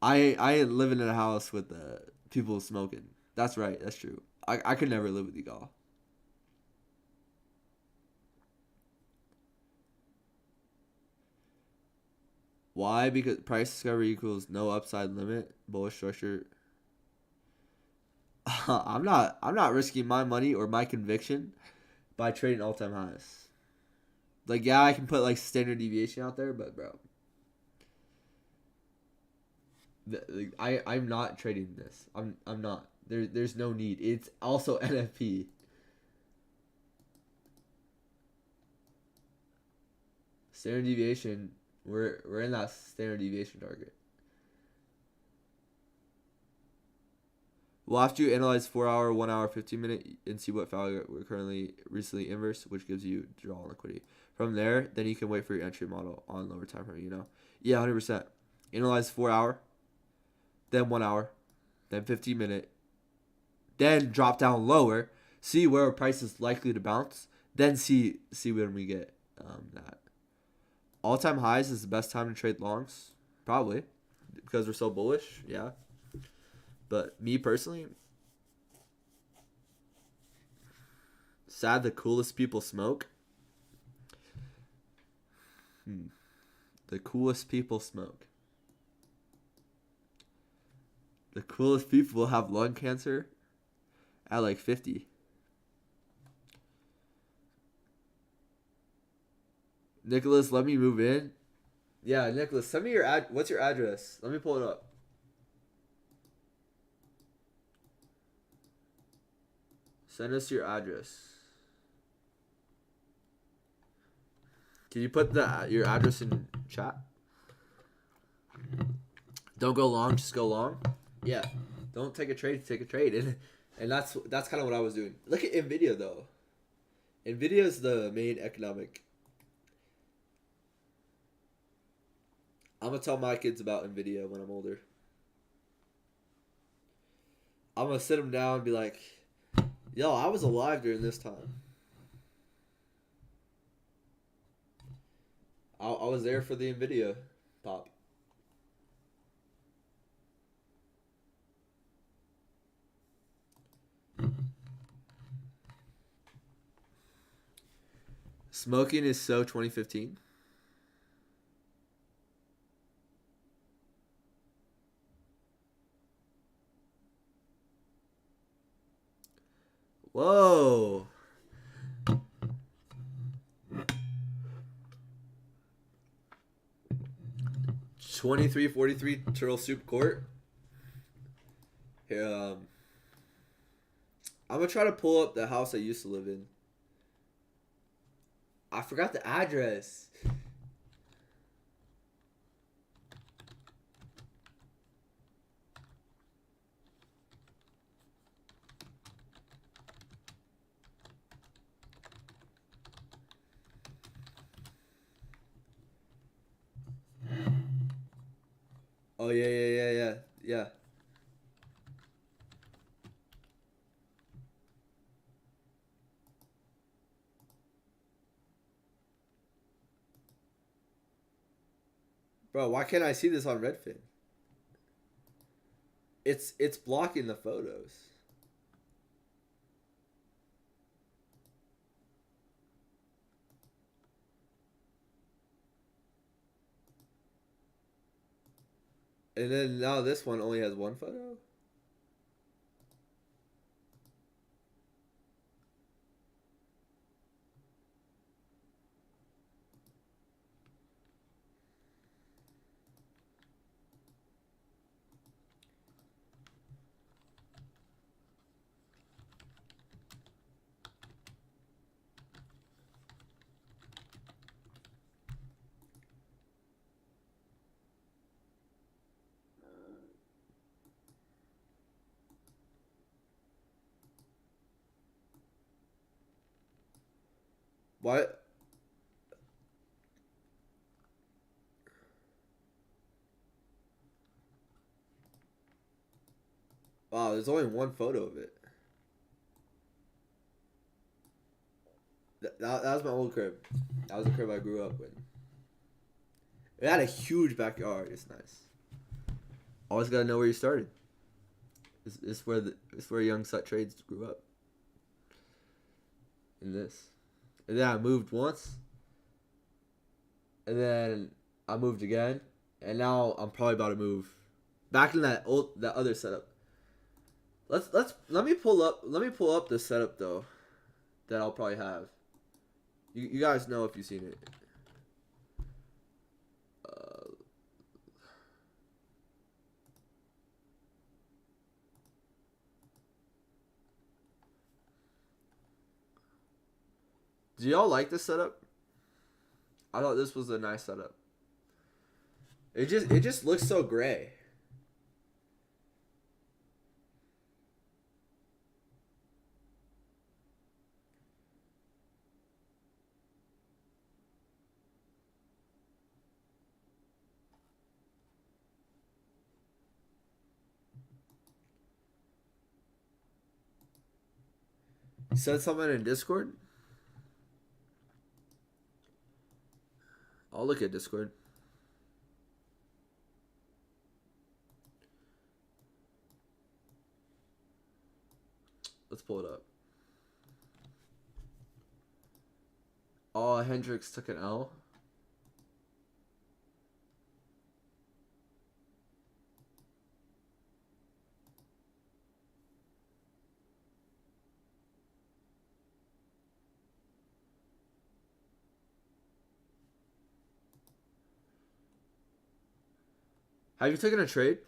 I ain't living in a house with people smoking. That's right. That's true. I could never live with you, all. Why? Because price discovery equals no upside limit. Bullish structure. I'm not risking my money or my conviction by trading all time highs. Like yeah, I can put like standard deviation out there, but bro, I'm not trading this. I'm not. There's no need. It's also NFP. Standard deviation. We're in that standard deviation target. Well, after you analyze 4 hour, 1 hour, 15 minute, and see what value we're currently recently inverse, which gives you draw on liquidity. From there, then you can wait for your entry model on lower time frame. Yeah, 100%. Analyze 4 hour, then 1 hour, then 15 minute, then drop down lower, see where price is likely to bounce, then see when we get that. All time highs is the best time to trade longs, probably, because we're so bullish. Yeah, but me personally, sad the coolest people smoke. The coolest people smoke. The coolest people will have lung cancer at like 50. Nicholas, let me move in. Yeah, Nicholas, send me your what's your address? Let me pull it up. Send us your address. Can you put your address in chat? Don't go long, just go long. Yeah. Don't take a trade, take a trade. And that's kind of what I was doing. Look at Nvidia though. Nvidia is the main economic. I'm gonna tell my kids about Nvidia when I'm older. I'm gonna sit them down and be like, "Yo, I was alive during this time. I was there for the Nvidia pop." Smoking is so 2015. Whoa. 2343 Turtle Soup Court. Here, I'm gonna try to pull up the house I used to live in. I forgot the address. Oh yeah. Bro, why can't I see this on Redfin? It's blocking the photos. And then now this one only has one photo? What? Wow, there's only one photo of it. That was my old crib. That was the crib I grew up in. It had a huge backyard. It's nice. Always gotta know where you started. It's where young Sut Trades grew up. In this. And then I moved once. And then I moved again. And now I'm probably about to move back in that other setup. Let me pull up the setup though that I'll probably have. You guys know if you've seen it. Do y'all like this setup? I thought this was a nice setup. It just looks so gray. You said something in Discord? I'll look at Discord. Let's pull it up. Oh, Hendrix took an L. Have you taken a trade?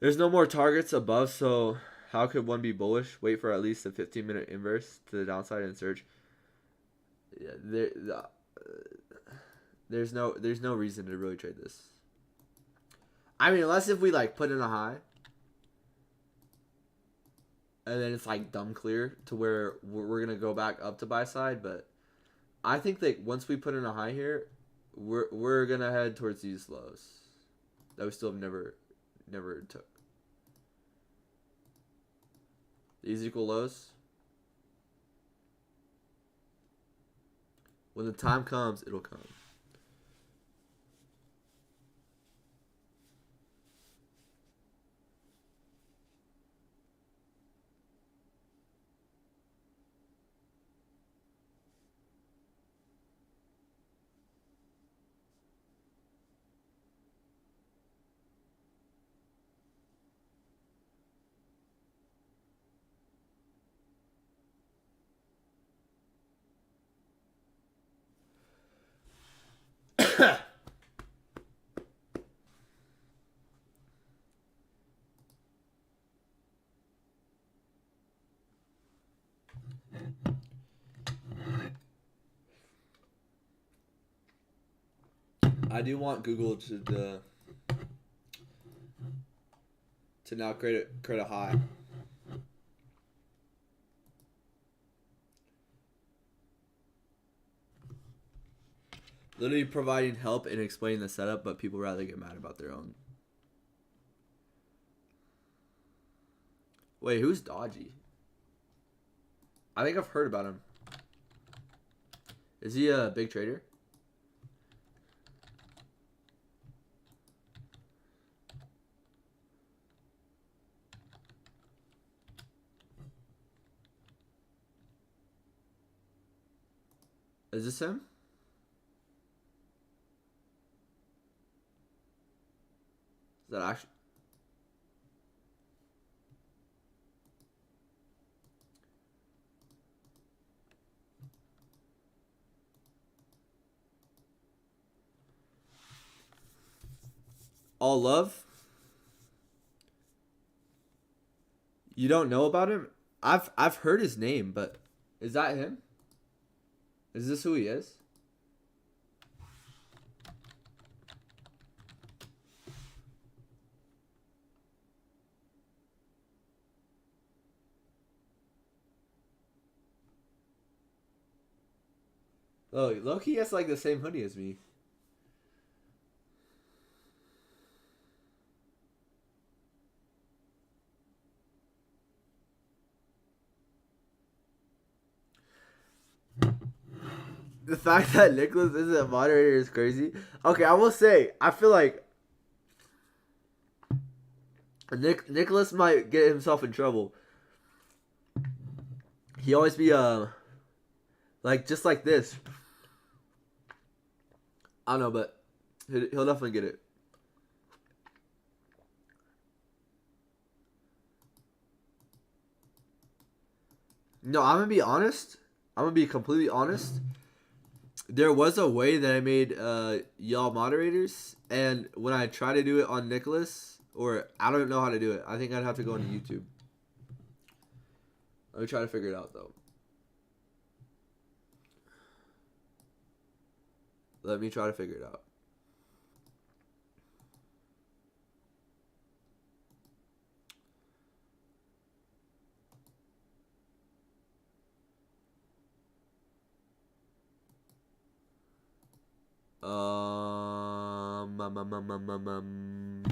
There's no more targets above, so how could one be bullish? Wait for at least a 15-minute inverse to the downside and search. Yeah, there's no reason to really trade this. I mean, unless if we like put in a high, and then it's like dumb clear to where we're gonna go back up to buy side. But I think that once we put in a high here, we're gonna head towards these lows that we still have never took. These equal lows. When the time comes, it'll come. I do want Google to now create a high. Literally providing help and explaining the setup, but people rather get mad about their own. Wait, who's Dodgy? I think I've heard about him. Is he a big trader? Is this him? Is that actually? All Love? You don't know about him? I've heard his name, but is that him? Is this who he is? Oh, Loki has like the same hoodie as me. The fact that Nicholas isn't a moderator is crazy. Okay, I will say, I feel like Nicholas might get himself in trouble. He always be like just like this. I don't know, but he'll definitely get it. No, I'm gonna be honest. I'm gonna be completely honest. There was a way that I made y'all moderators, and when I try to do it on Nicholas, or I don't know how to do it. I think I'd have to go into YouTube. Let me try to figure it out though. Let me try to figure it out. Um, um, um, um, um, um, um.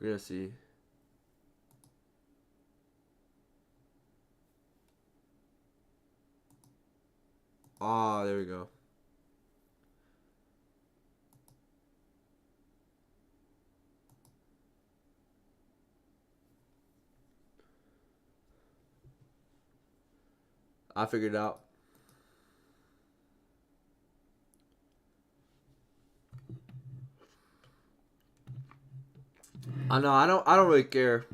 We're gonna see. Ah, there we go. I figured it out. I know. I don't really care.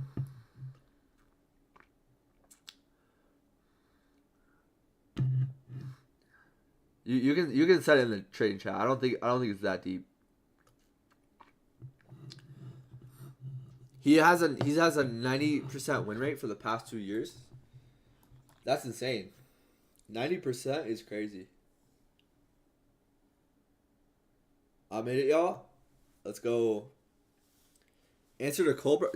You can set it in the trading chat. I don't think it's that deep. He has a 90% win rate for the past 2 years. That's insane. 90% is crazy. I made it, y'all. Let's go. Answer to Cobra.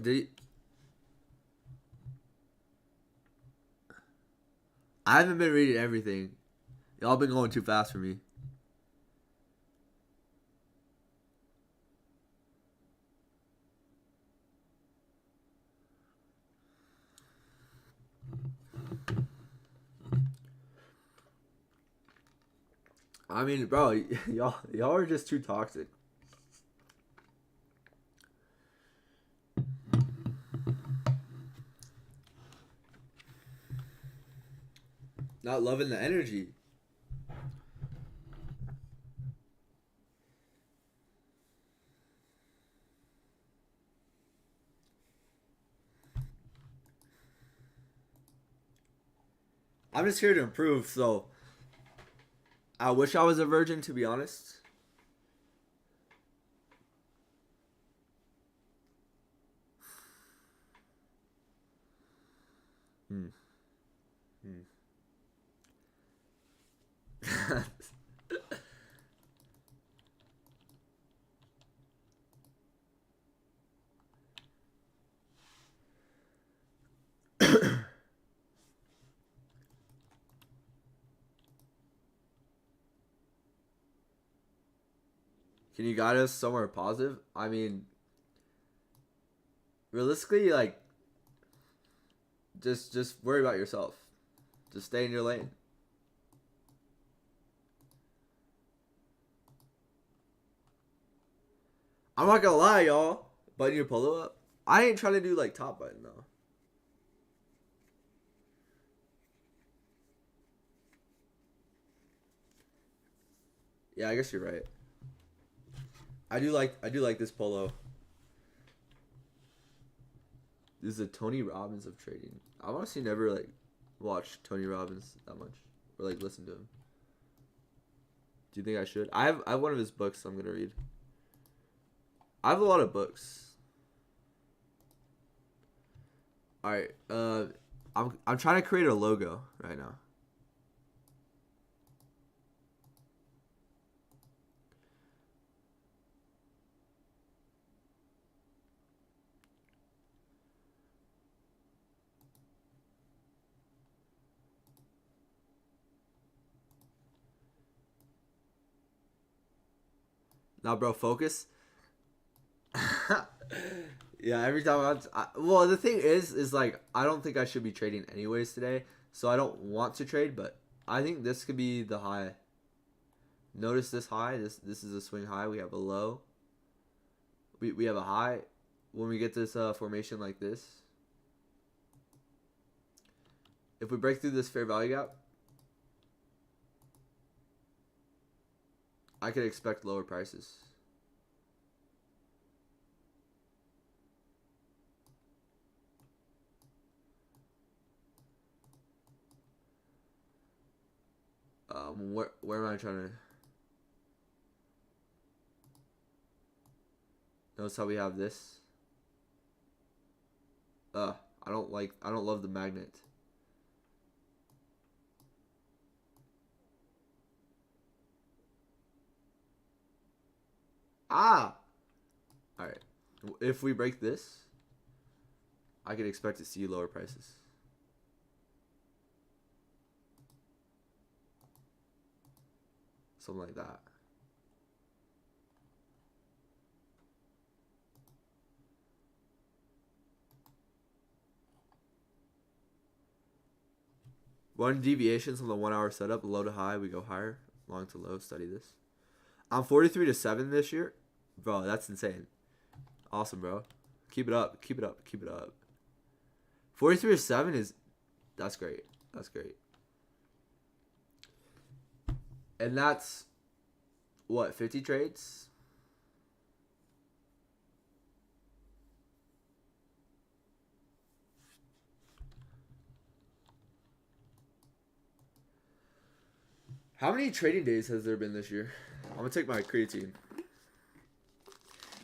I haven't been reading everything. Y'all been going too fast for me. I mean, bro, y'all are just too toxic. Not loving the energy. I'm just here to improve, so I wish I was a virgin, to be honest. Hmm. Hmm. Can you guide us somewhere positive? I mean, realistically, like, just worry about yourself. Just stay in your lane. I'm not gonna lie, y'all. Button your polo up. I ain't trying to do like top button though. Yeah, I guess you're right. I do like this polo. This is a Tony Robbins of trading. I honestly never like watched Tony Robbins that much or like listen to him. Do you think I should? I have one of his books I'm gonna read. I have a lot of books. All right. I'm trying to create a logo right now. Now, bro, focus. Yeah, every time well, the thing is like I don't think I should be trading anyways today, so I don't want to trade. But I think this could be the high. Notice this high. This is a swing high. We have a low. We have a high. When we get this formation like this, if we break through this fair value gap, I could expect lower prices. Where am I trying to? Notice how we have this. Uh, I don't love the magnet. Ah! Alright. If we break this, I could expect to see lower prices. Something like that. One deviations on the 1 hour setup, low to high, we go higher. Long to low, study this. I'm 43 to 7 this year. Bro, that's insane. Awesome, bro. Keep it up. Keep it up. Keep it up. 43 to 7 is that's great. That's great. And that's what, 50 trades? How many trading days has there been this year? I'm gonna take my creatine.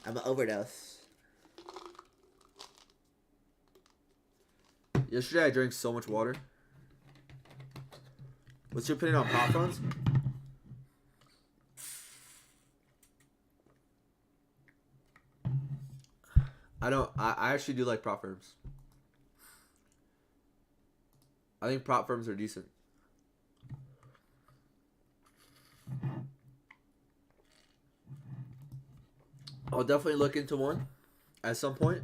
I'm an overdose. Yesterday I drank so much water. What's your opinion on prop funds? I actually do like prop firms. I think prop firms are decent. I'll definitely look into one at some point.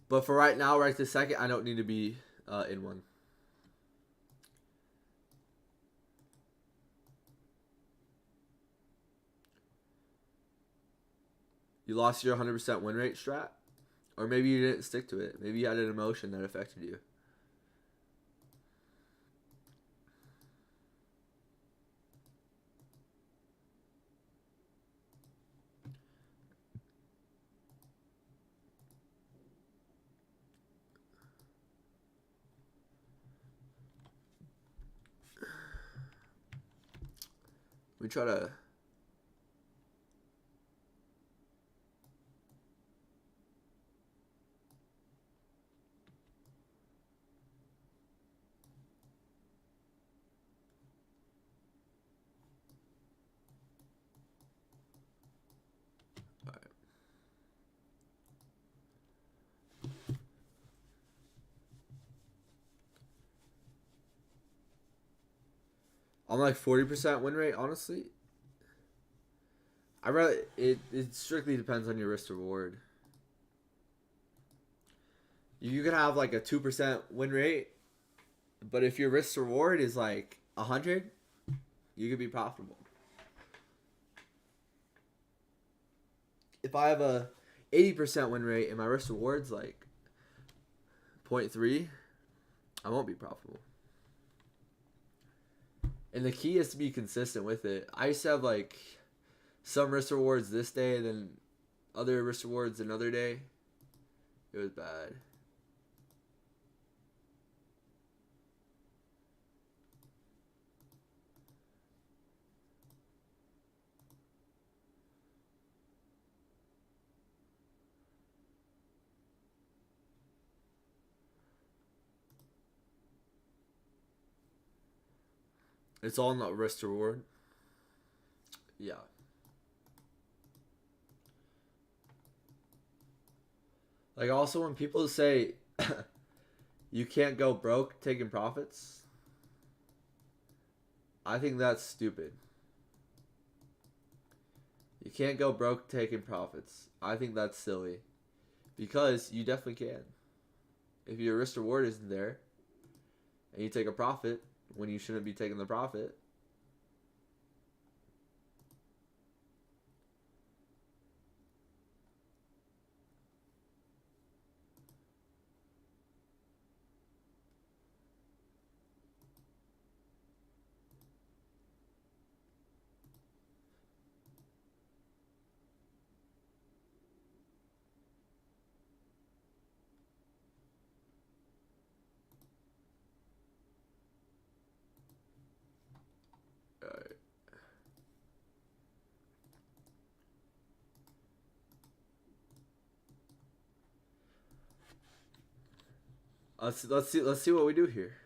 But for right now, right this second, I don't need to be in one. You lost your 100% win rate strat? Or maybe you didn't stick to it. Maybe you had an emotion that affected you. We try to. I'm like 40% win rate, honestly. I rather it strictly depends on your risk to reward. You can have like a 2% win rate, but if your risk to reward is like 100, you could be profitable. If I have a 80% win rate and my risk to reward's like 0.3, I won't be profitable. And the key is to be consistent with it. I used to have like some risk rewards this day, then other risk rewards another day. It was bad. It's all not risk to reward. Yeah. Like also when people say you can't go broke taking profits, I think that's stupid. You can't go broke taking profits. I think that's silly. Because you definitely can. If your risk reward isn't there and you take a profit when you shouldn't be taking the profit, uh, let's see what we do here.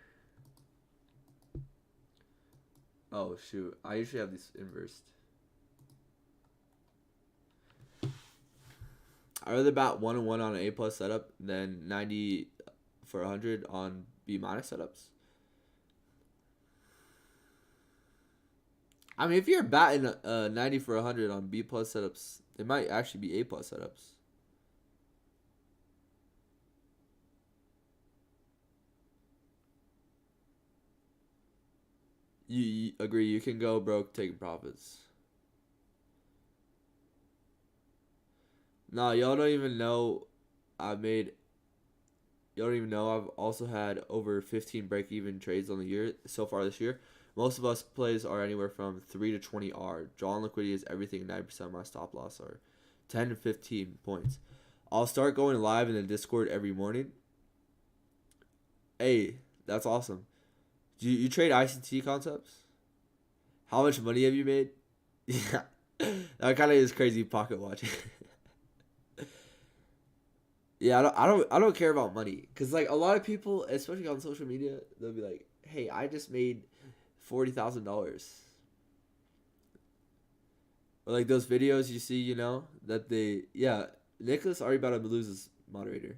Oh shoot, I usually have these inversed. I rather bat 1-1 on an A plus setup than 90 for 100 on B minus setups. I mean, if you're batting 90 for 100 on B plus setups, they might actually be A plus setups. You agree? You can go broke taking profits. Nah, y'all don't even know. I made. Y'all don't even know I've also had over 15 break even trades on the year so far this year. Most of us plays are anywhere from 3 to 20 R. Draw and liquidity is everything. 90% of my stop loss are 10 to 15 points. I'll start going live in the Discord every morning. Hey, that's awesome. Do you trade ICT concepts? How much money have you made? Yeah, that kind of is crazy pocket watching. Yeah, I don't care about money because like a lot of people, especially on social media, they'll be like, "Hey, I just made $40,000." Or like those videos you see, that they yeah, Nicholas already about to lose his moderator.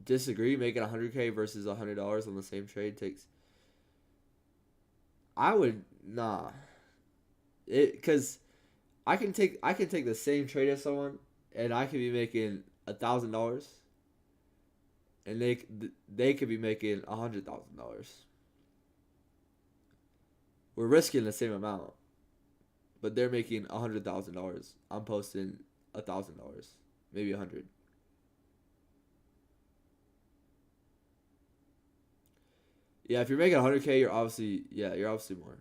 Disagree. Making 100K versus $100 on the same trade takes. I would nah. It because I can take the same trade as someone, and I could be making $1,000, and they could be making $100,000. We're risking the same amount, but they're making $100,000. I'm posting $1,000, maybe 100. Yeah, if you're making 100K, you're obviously more.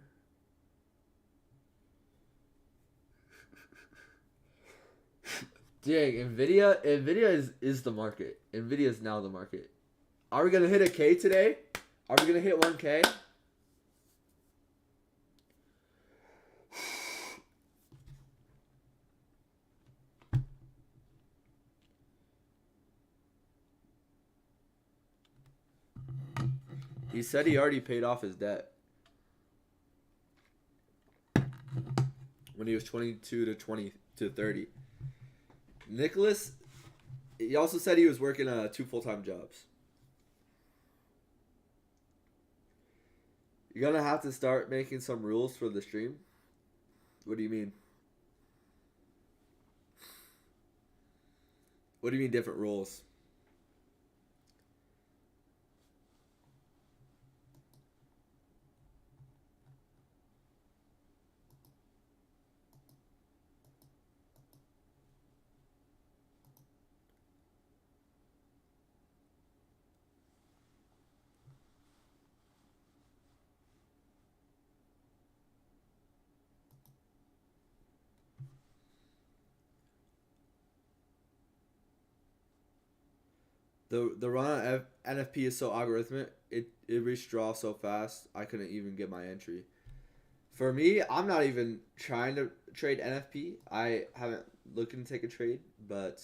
Dang, Nvidia is the market. Nvidia is now the market. Are we gonna hit a K today? Are we gonna hit 1K? He said he already paid off his debt when he was 22 to 20 to 30. Nicholas, he also said he was working 2 full-time jobs. You're gonna have to start making some rules for the stream. What do you mean? What do you mean different rules? The run on NFP is so algorithmic. It reached draw so fast. I couldn't even get my entry. For me, I'm not even trying to trade NFP. I haven't looking to take a trade, but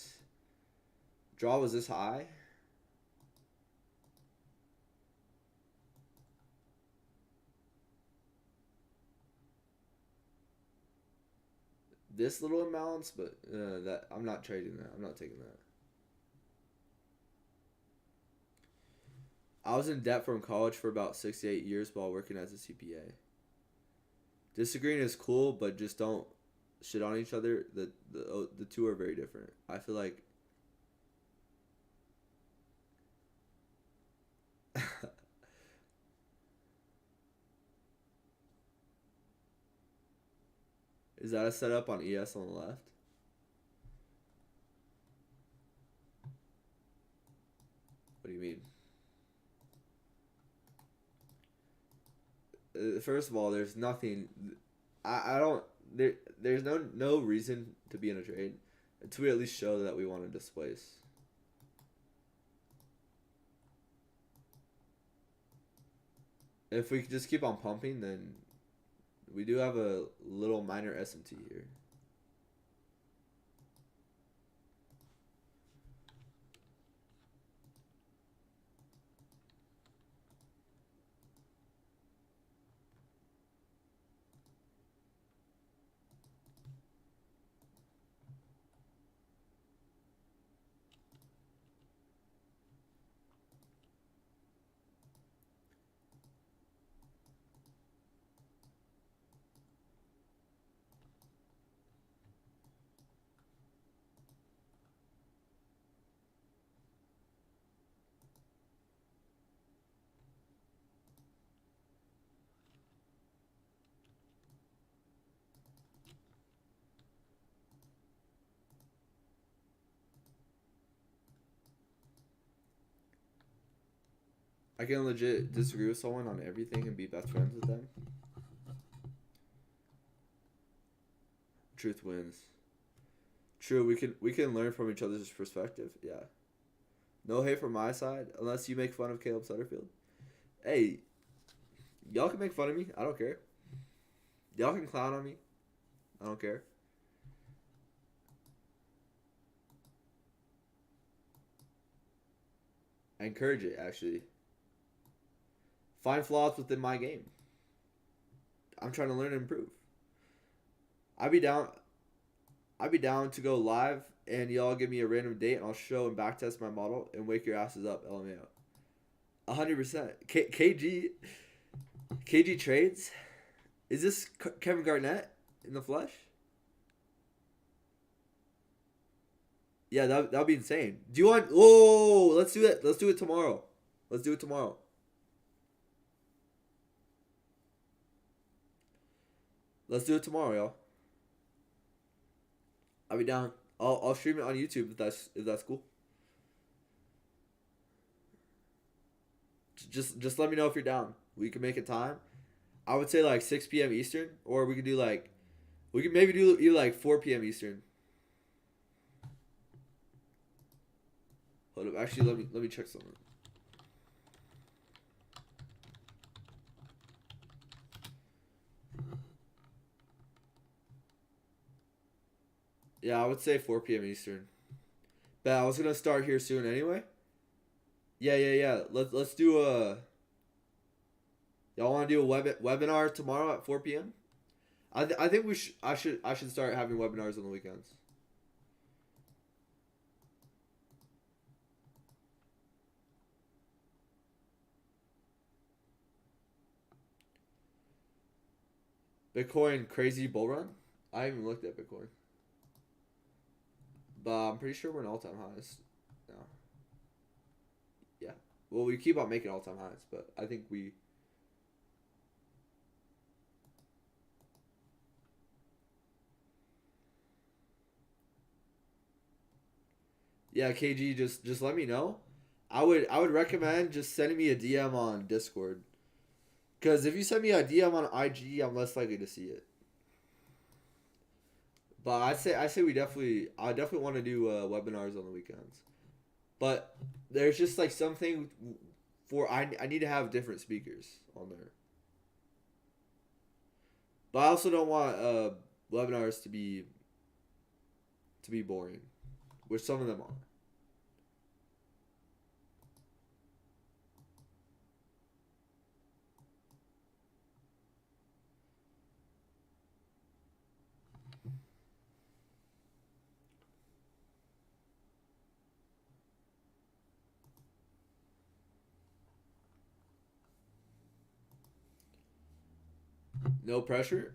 draw was this high. This little imbalance, but that I'm not trading that. I'm not taking that. I was in debt from college for about 6 to 8 years while working as a CPA. Disagreeing is cool, but just don't shit on each other. The two are very different. I feel like is that a setup on ES on the left? What do you mean? First of all, there's nothing. I don't. There's no reason to be in a trade until we at least show that we want to displace. If we just keep on pumping, then we do have a little minor SMT here. I can legit disagree with someone on everything and be best friends with them. Truth wins. True, we can learn from each other's perspective. Yeah. No hate from my side, unless you make fun of Caleb Sutterfield. Hey, y'all can make fun of me. I don't care. Y'all can clown on me. I don't care. I encourage it, actually. Find flaws within my game. I'm trying to learn and improve. I'd be down. I'd be down to go live and y'all give me a random date and I'll show and backtest my model and wake your asses up, LMAO. 100%. KG trades. Is this Kevin Garnett in the flesh? Yeah, that'd be insane. Do you want? Oh, let's do it. Let's do it tomorrow. Let's do it tomorrow. Let's do it tomorrow, y'all. I'll be down. I'll stream it on YouTube if that's cool. Just let me know if you're down. We can make a time. I would say like 6 p.m. Eastern, or we could do like we could maybe do like 4 p.m. Eastern. Hold up. Actually, let me check something. Yeah, I would say 4 p.m. Eastern. But I was gonna start here soon anyway. Yeah. Let's do a. Y'all want to do a webinar tomorrow at 4 p.m. I think we should. I should start having webinars on the weekends. Bitcoin crazy bull run. I haven't even looked at Bitcoin, but I'm pretty sure we're in all-time highs now. Yeah. Well, we keep on making all-time highs, but I think we. Yeah, KG, just let me know. I would recommend just sending me a DM on Discord. Because if you send me a DM on IG, I'm less likely to see it. But I say I definitely want to do webinars on the weekends. But there's just like something for I need to have different speakers on there. But I also don't want webinars to be boring, which some of them are. No pressure.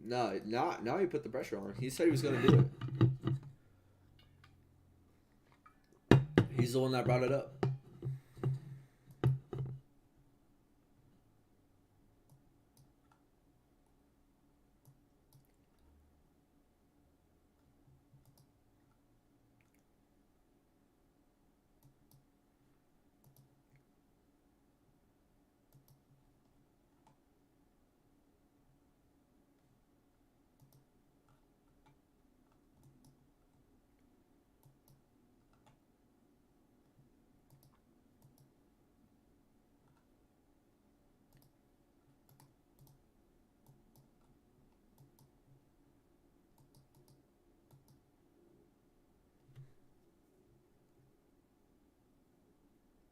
No, now you put the pressure on. He said he was gonna do it. He's the one that brought it up.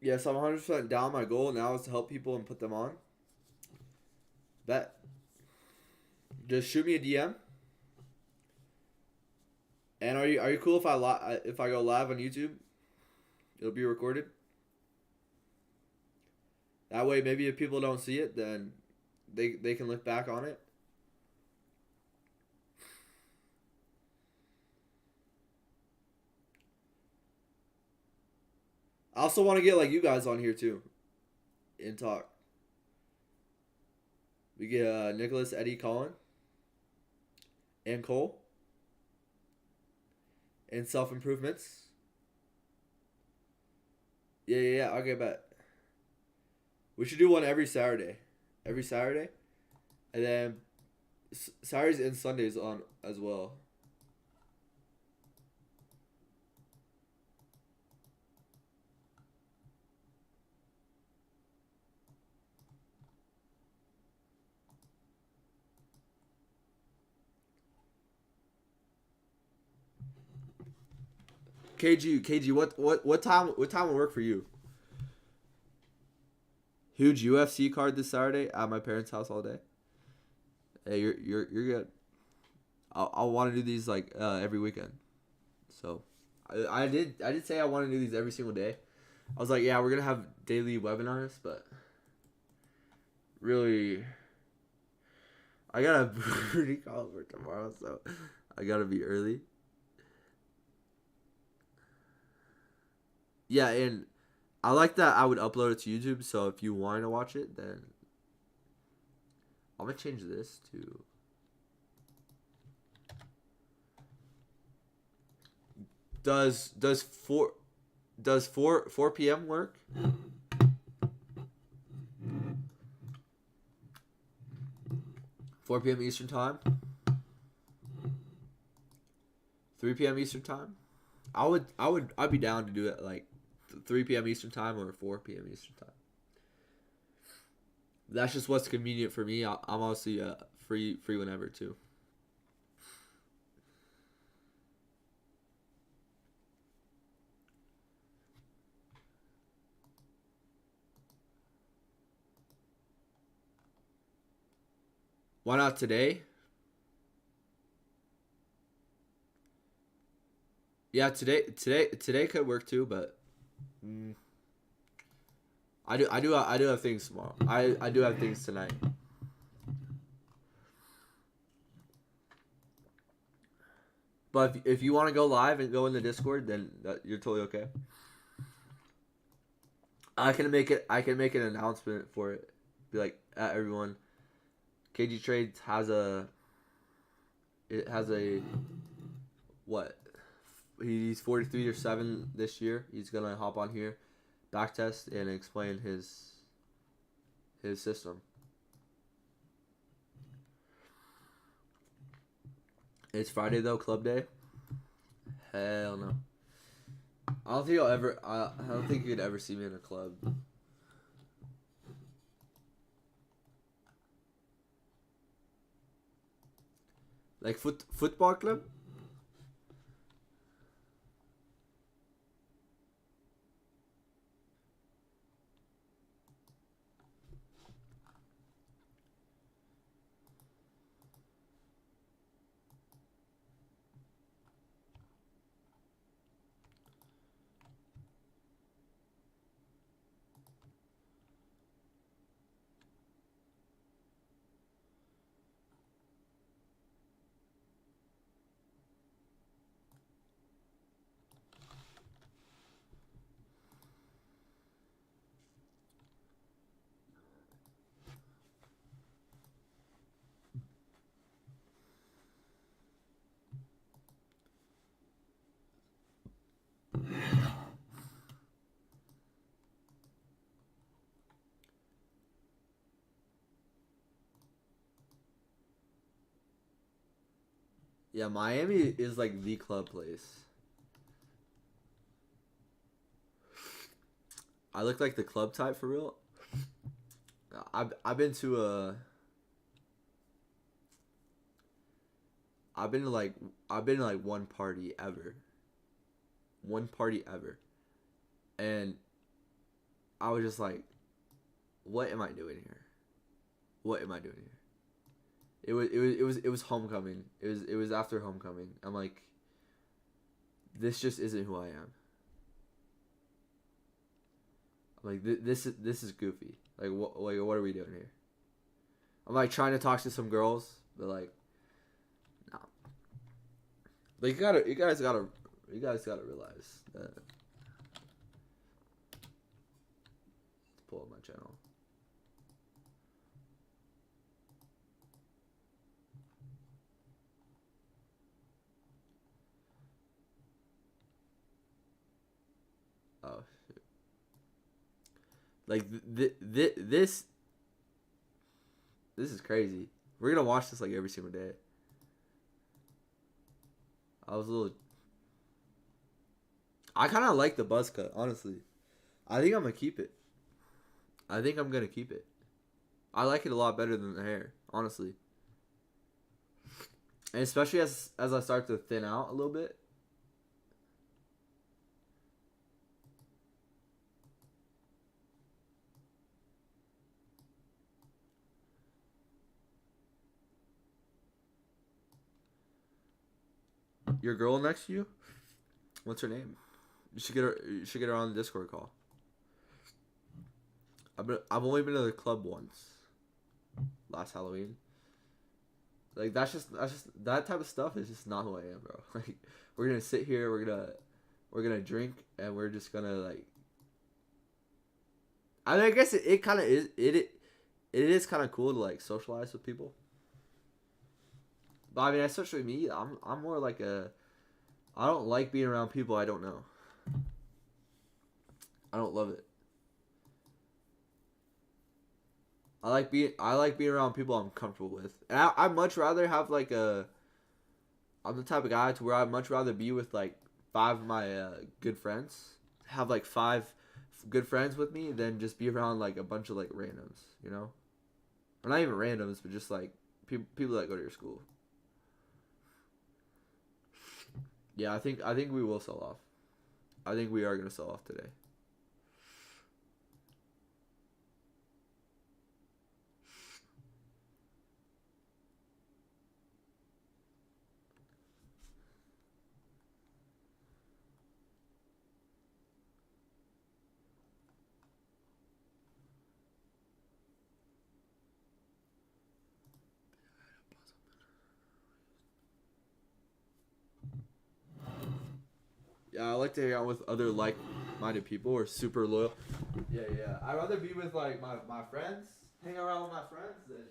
Yes, I'm 100% down. My goal now is to help people and put them on. Bet. Just shoot me a DM. And are you cool if I go live on YouTube? It'll be recorded. That way, maybe if people don't see it, then they can look back on it. I also want to get like you guys on here too, and talk. We get Nicholas, Eddie, Colin, and Cole, and self improvements. Yeah. Okay, bet. We should do one every Saturday. Every Saturday, and then Saturdays and Sundays on as well. KG, what time will work for you? Huge UFC card this Saturday at my parents' house all day. Hey, you're good. I'll want to do these like every weekend. So, I did say I want to do these every single day. I was like, yeah, we're gonna have daily webinars, but really, I got a booty call for tomorrow, so I gotta be early. Yeah, and I like that I would upload it to YouTube. So if you want to watch it, then I'm gonna change this to. Does 4 p.m. work? 4 p.m. Eastern time. 3 p.m. Eastern time. I'd be down to do it like 3 p.m. Eastern time or 4 p.m. Eastern time. That's just what's convenient for me. I'm obviously free whenever too. Why not today? Yeah, today could work too, but mm, I do have things tomorrow. I do have things tonight. But if you want to go live and go in the Discord, then you're totally okay. I can make an announcement for it. Be like, everyone, KG Trades has a. It has a. What? He's 43 or 7 this year. He's gonna hop on here, back test and explain his system. It's Friday though, club day. Hell no. I don't think I'll ever. I don't think you'd ever see me in a club. Like football club. Yeah, Miami is like the club place. I look like the club type for real. I've been to a. I've been to like I've been to like one party ever. One party ever, and I was just like, "What am I doing here? What am I doing here?" It was homecoming. It was after homecoming. I'm like, this just isn't who I am. I'm like, this is goofy. What are we doing here? I'm like trying to talk to some girls, but like, nah. Like you guys gotta realize that. Let's pull up my channel. Oh, shit. Like this is crazy. We're gonna watch this like every single day. I was a little. I kind of like the buzz cut, honestly. I think I'm gonna keep it. I think I'm gonna keep it. I like it a lot better than the hair, honestly. And especially as I start to thin out a little bit. Your girl next to you? What's her name? You should get her. You should get her on the Discord call. I've only been to the club once. Last Halloween. Like that's just that type of stuff is just not who I am, bro. Like we're gonna sit here, we're gonna drink, and we're just gonna like. I mean, I guess it kind of is it is kind of cool to like socialize with people. But I mean, especially me, I'm more like a. I don't like being around people I don't know. I don't love it. I like being around people I'm comfortable with. And I much rather have like a. I'm the type of guy to where I'd much rather be with like 5 of my good friends have like five good friends with me than just be around like a bunch of like randoms, you know? Or not even randoms, but just like people that go to your school. Yeah, I think we will sell off. I think we are gonna sell off today. Yeah, I like to hang out with other like-minded people or super loyal. Yeah, yeah. I'd rather be with like my friends, hang around with my friends than.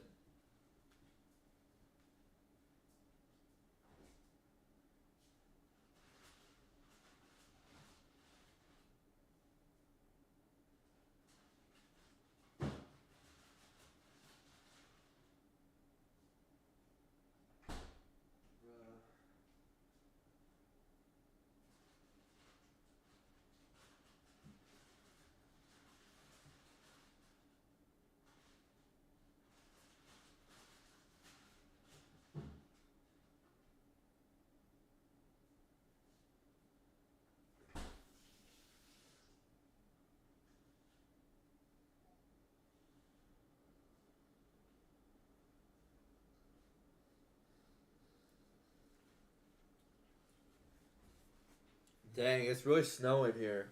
Dang, it's really snowing here.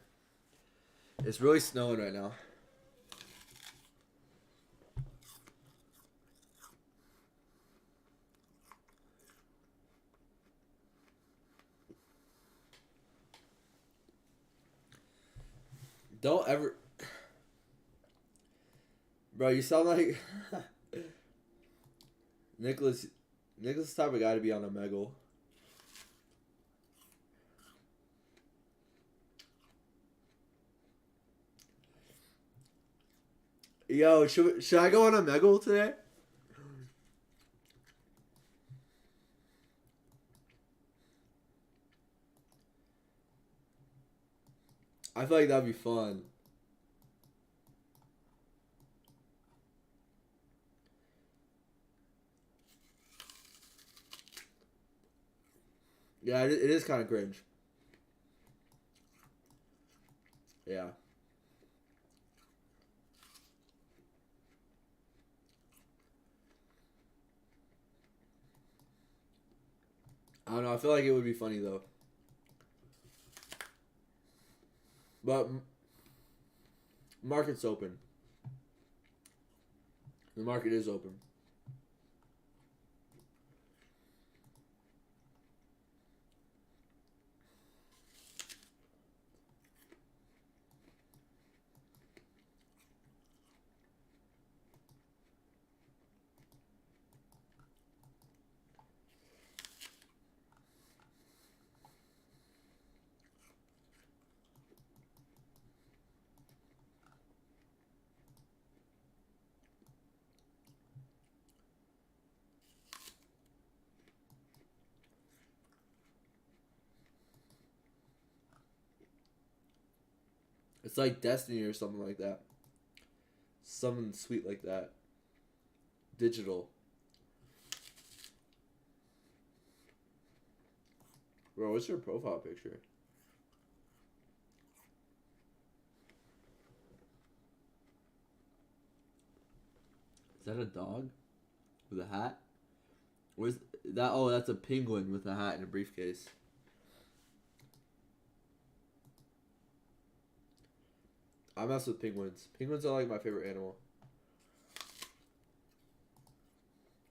It's really snowing right now. Don't ever, bro. You sound like Nicholas. Nicholas type of guy to be on a Megal. Yo, should I go on a Megal today? I feel like that'd be fun. Yeah, it is kind of cringe. Yeah. I don't know. I feel like it would be funny though. But market's open. The market is open. It's like Destiny or something like that. Something sweet like that. Digital. Bro, what's your profile picture? Is that a dog with a hat? Where's that? Oh, that's a penguin with a hat and a briefcase. I mess with penguins. Penguins are like my favorite animal.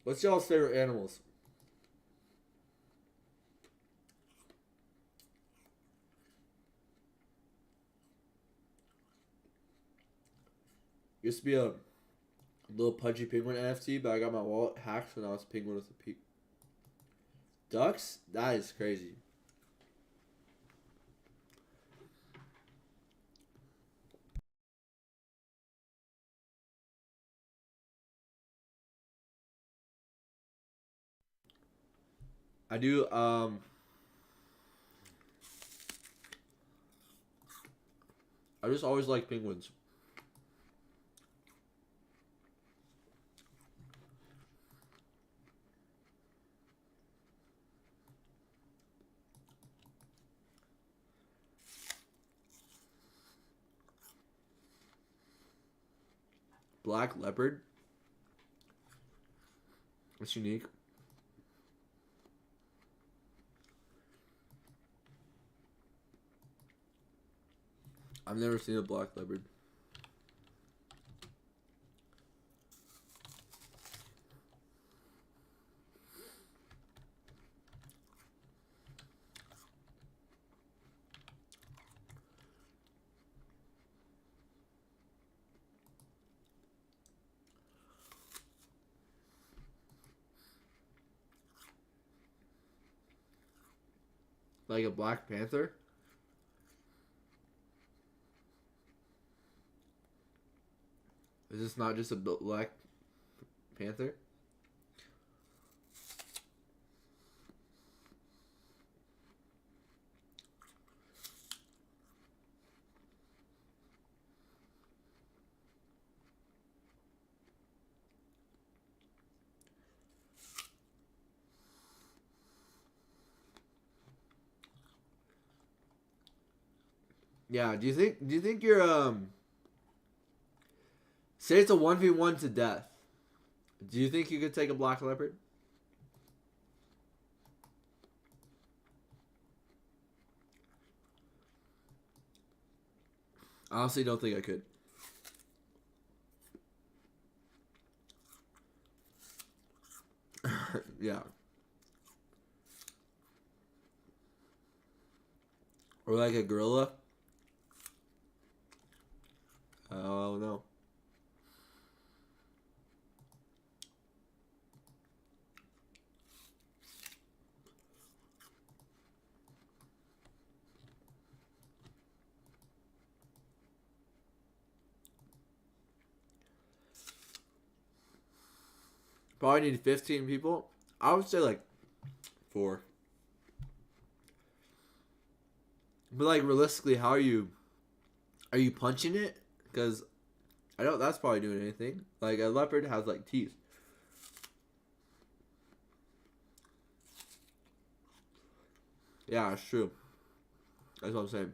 What's y'all's favorite animals? Used to be a little pudgy penguin NFT, but I got my wallet hacked, so now it's penguin with a peak. Ducks? That is crazy. I do. I just always like penguins. Black leopard. That's unique. I've never seen a black leopard. Like a Black Panther? Is this not just a Black Panther? Yeah, do you think you're say it's a 1v1 to death. Do you think you could take a black leopard? I honestly don't think I could. Yeah. Or like a gorilla? Oh no. Probably need 15 people. I would say like 4. But like realistically, how are you punching it? Because I don't. That's probably doing anything. Like a leopard has like teeth. Yeah, it's true. That's what I'm saying.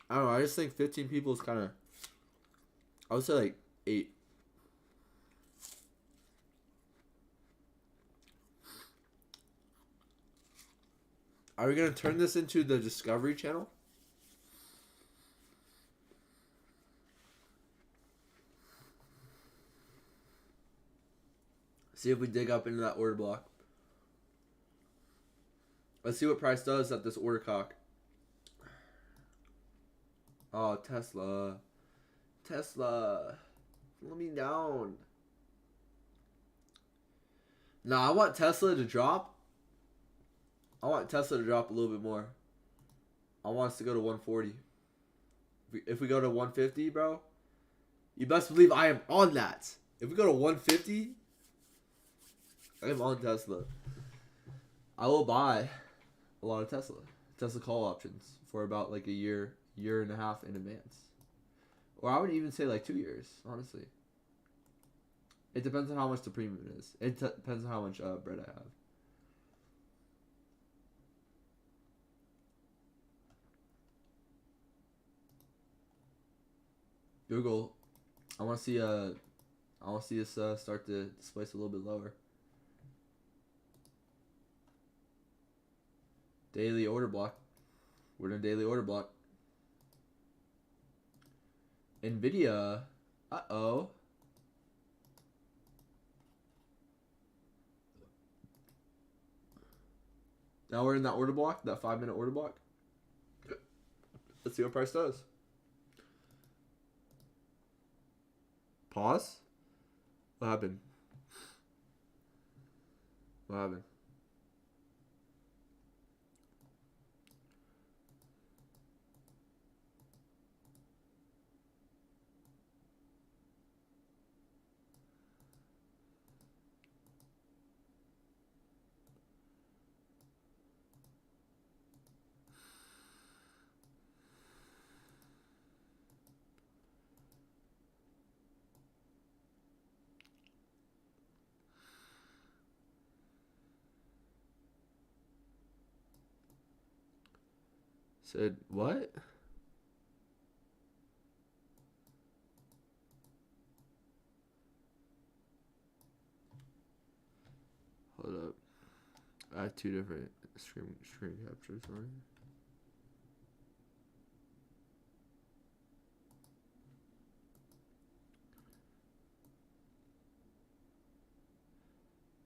I don't know. I just think 15 people is kind of. I would say like 8. Are we gonna turn this into the Discovery Channel? See if we dig up into that order block. Let's see what price does at this order cock. Oh, Tesla. Tesla. Let me down. Nah, I want Tesla to drop. I want Tesla to drop a little bit more. I want us to go to 140. If we go to 150, bro, you best believe I am on that. If we go to 150, I am on Tesla. I will buy a lot of Tesla call options for about like a year and a half in advance. Or I would even say like 2 years, honestly. It depends on how much the premium is. It depends on how much bread I have. Google, I want to see us start to displace a little bit lower. Daily order block. We're in a daily order block. Nvidia. Uh-oh. Now we're in that order block, that 5-minute order block. Let's see what price does. Pause? What happened? What happened? Said what? Hold up. I have two different screen captures on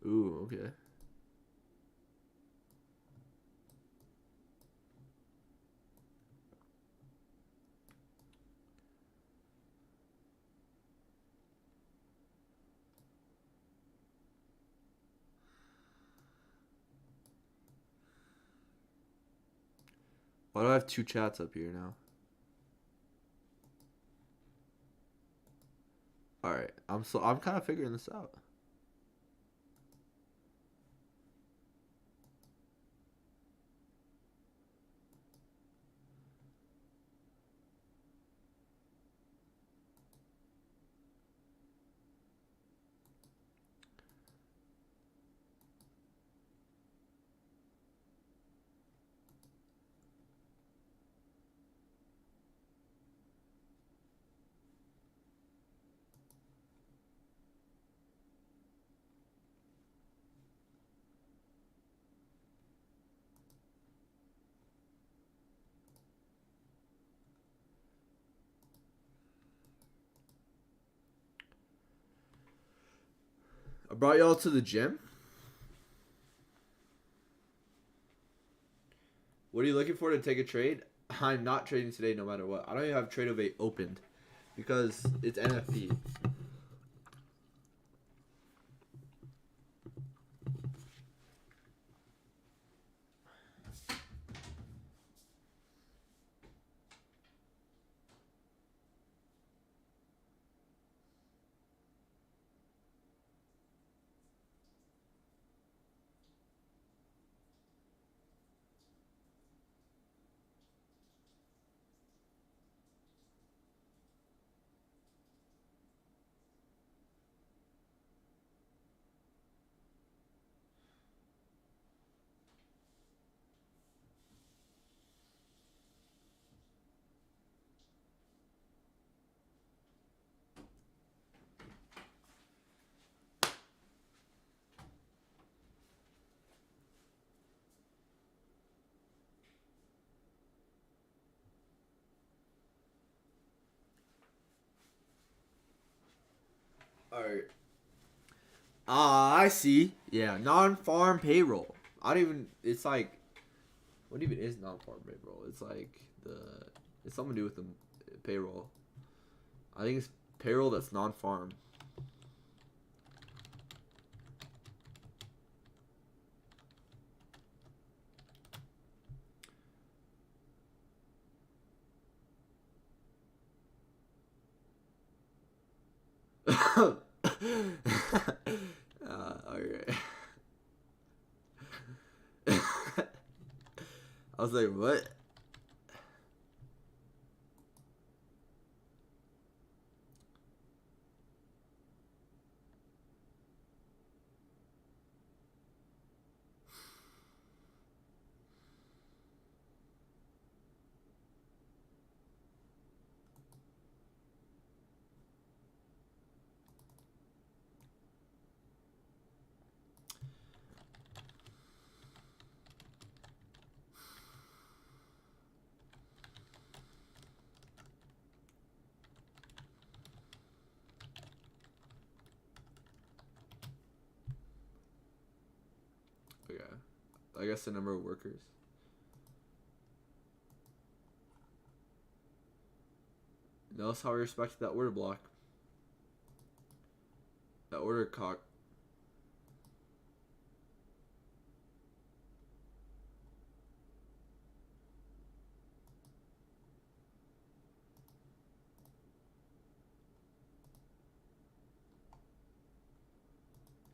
here. Ooh, okay. Why do I have two chats up here now? Alright, I'm kind of figuring this out. I brought y'all to the gym. What are you looking for to take a trade? I'm not trading today no matter what. I don't even have Tradeovate opened because it's NFP. Alright. I see. Yeah, non-farm payroll. I don't even. It's like, what even is non-farm payroll? It's like it's something to do with the payroll. I think it's payroll that's non-farm. Alright. I was like, what? Okay. I guess the number of workers. Notice how I respected that order block. That order cock.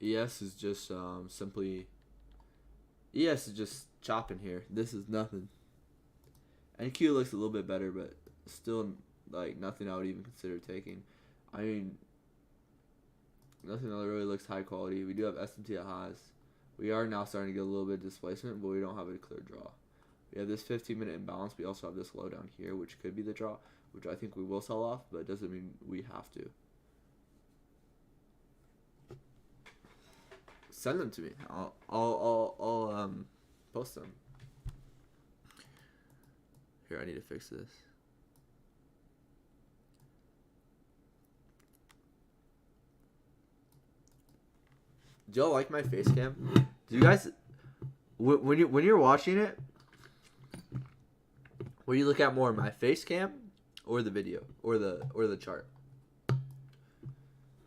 ES is just simply. ES is just chopping here. This is nothing. NQ looks a little bit better, but still like nothing I would even consider taking. I mean, nothing that really looks high quality. We do have SMT at highs. We are now starting to get a little bit of displacement, but we don't have a clear draw. We have this 15-minute imbalance. We also have this low down here, which could be the draw, which I think we will sell off, but it doesn't mean we have to. Send them to me. I'll post them. Here, I need to fix this. Do y'all like my face cam? Do you guys, when you're watching it, what do you look at more, my face cam or the video or the chart?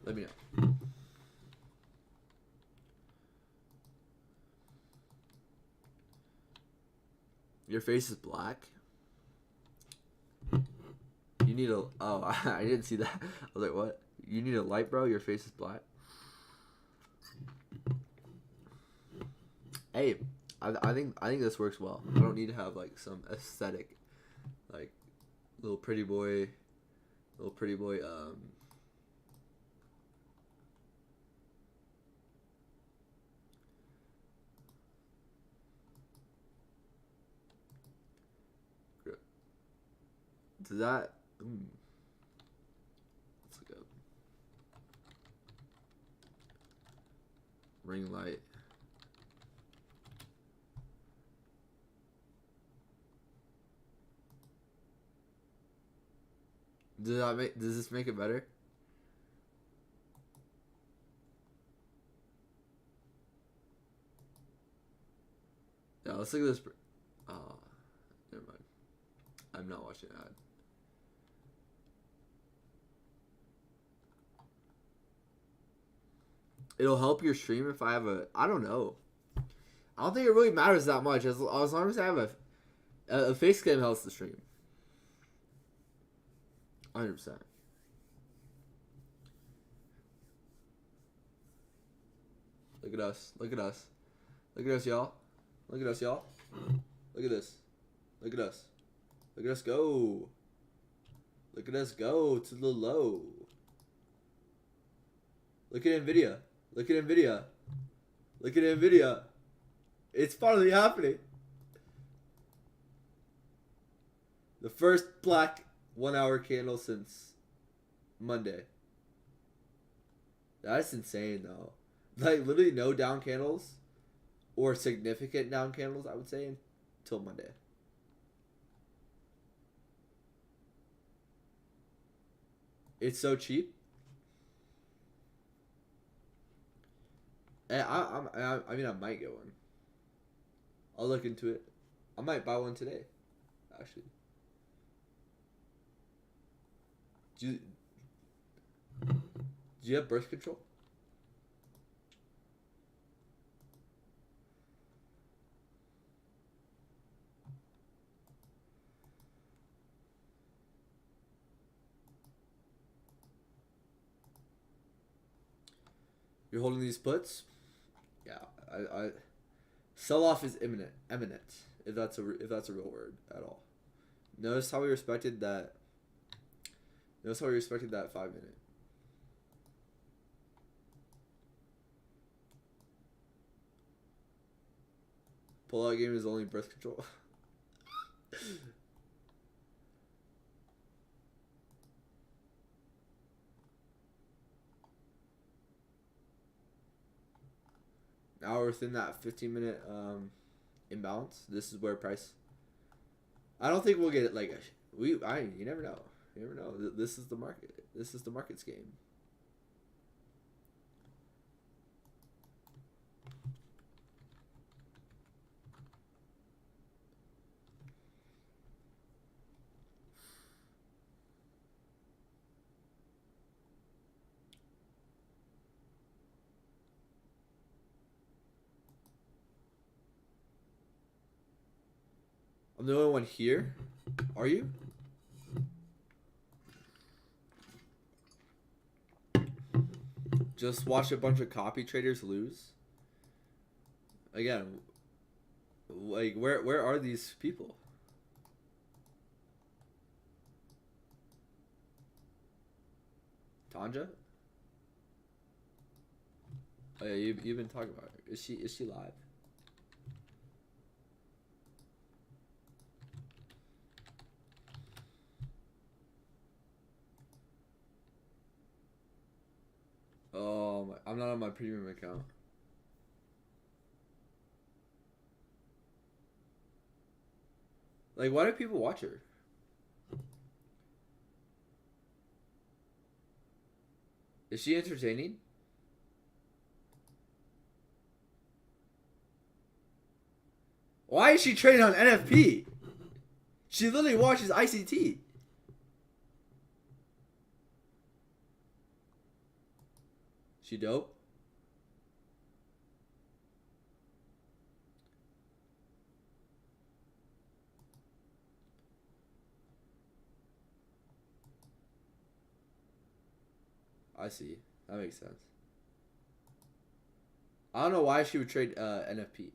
Let me know. Your face is black. You need a. Oh, I didn't see that. I was like, what? You need a light, bro. Your face is black. Hey, I think this works well. I don't need to have like some aesthetic, like little pretty boy. Does that? Let's look up ring light. Does this make it better? Yeah, let's look at this. Oh, never mind. I'm not watching ad. It'll help your stream if I have a. I don't know. I don't think it really matters that much as long as I have a face cam helps the stream. 100%. Look at us. Look at us. Look at us, y'all. Look at us, y'all. Look at this. Look at us. Look at us go. Look at us go to the low. Look at NVIDIA. Look at NVIDIA. Look at NVIDIA. It's finally happening. The first black 1 hour candle since Monday. That's insane though. Like literally no down candles or significant down candles, I would say, until Monday. It's so cheap. And I mean, I might get one. I'll look into it. I might buy one today, actually. Do you have birth control? You're holding these puts? Yeah, I sell off is imminent, if that's a real word at all. Notice how we respected that. Notice how we respected that 5 minute. Pull-out game is only birth control. Now we're within that 15-minute imbalance. This is where price. I don't think we'll get it like you never know. You never know. This is the market. This is the market's game. I'm the only one here. Are you? Just watch a bunch of copy traders lose. Again, like where are these people? Tanja? Oh yeah, you've been talking about her. Is she live? I'm not on my premium account. Like, why do people watch her? Is she entertaining? Why is she trading on NFP? She literally watches ICT. She dope? I see. That makes sense. I don't know why she would trade NFP.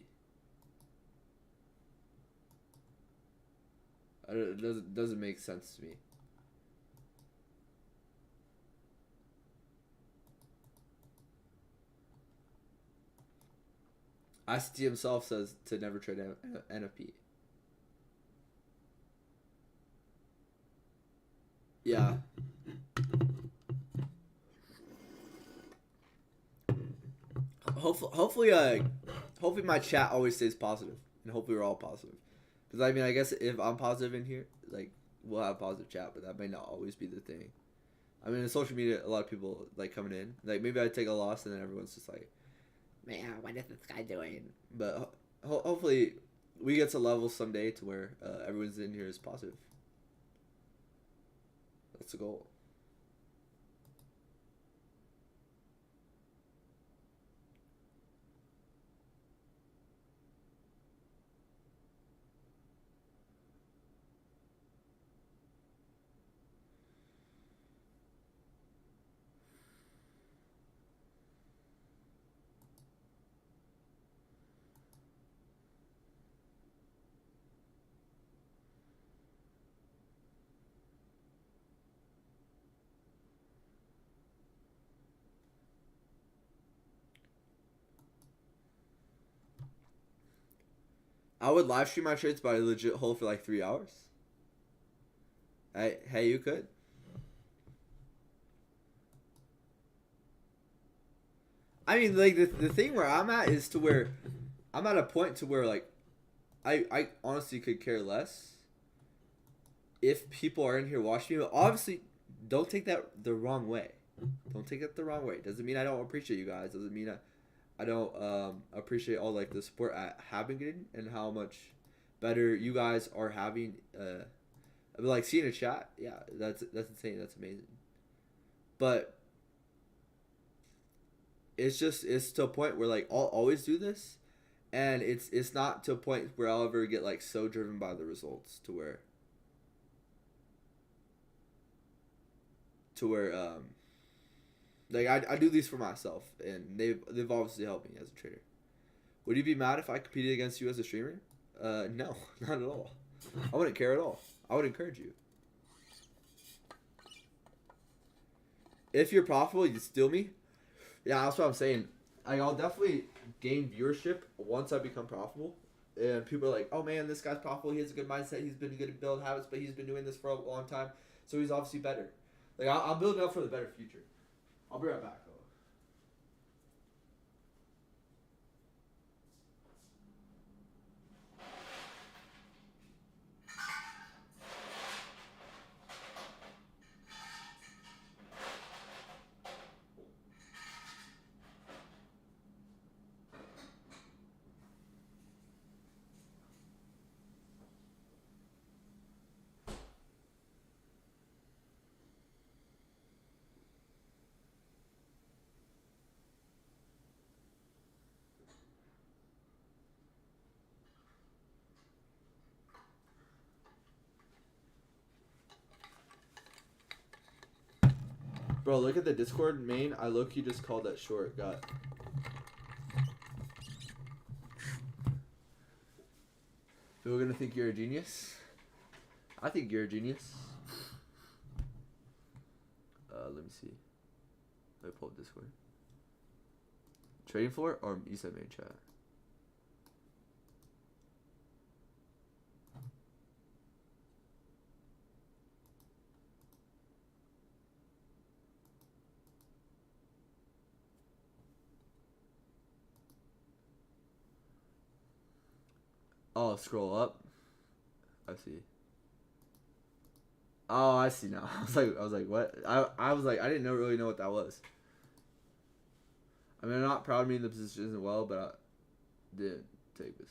It doesn't make sense to me. ICT himself says to never trade NFP. Yeah. Hopefully my chat always stays positive, and hopefully we're all positive. Because I mean, I guess if I'm positive in here, like we'll have positive chat, but that may not always be the thing. I mean, in social media, a lot of people like coming in. Like maybe I take a loss, and then everyone's just like, "Man, what is this guy doing?" But hopefully, we get to level someday to where everyone's in here is positive. That's the goal. I would live stream my trades, but I legit hold for like 3 hours. Hey, you could. I mean, like the thing where I'm at is to where I'm at a point to where like I honestly could care less if people are in here watching me. But obviously, don't take that the wrong way. Don't take it the wrong way. Doesn't mean I don't appreciate you guys. Doesn't mean I don't appreciate all like the support I have been getting and how much better you guys are having. Like seeing a chat, yeah, that's insane. That's amazing. But it's to a point where like I'll always do this, and it's not to a point where I'll ever get like so driven by the results to where like I do these for myself, and they've obviously helped me as a trader. Would you be mad if I competed against you as a streamer? No, not at all. I wouldn't care at all. I would encourage you. If you're profitable, you steal me. Yeah, that's what I'm saying. I'll definitely gain viewership once I become profitable. And people are like, "Oh man, this guy's profitable. He has a good mindset. He's been good at build habits, but he's been doing this for a long time, so he's obviously better." Like I'm building up for the better future. I'll be right back though. Bro, look at the Discord main. I low-key just called that short. Got. People are gonna think you're a genius. I think you're a genius. Let me see. Let me pull up Discord. Trading floor or you said main chat? Oh, scroll up. I see. Oh, I see now. I was like, what? I was like, I didn't really know what that was. I mean, I'm not proud of me in the position as well, but I did take this.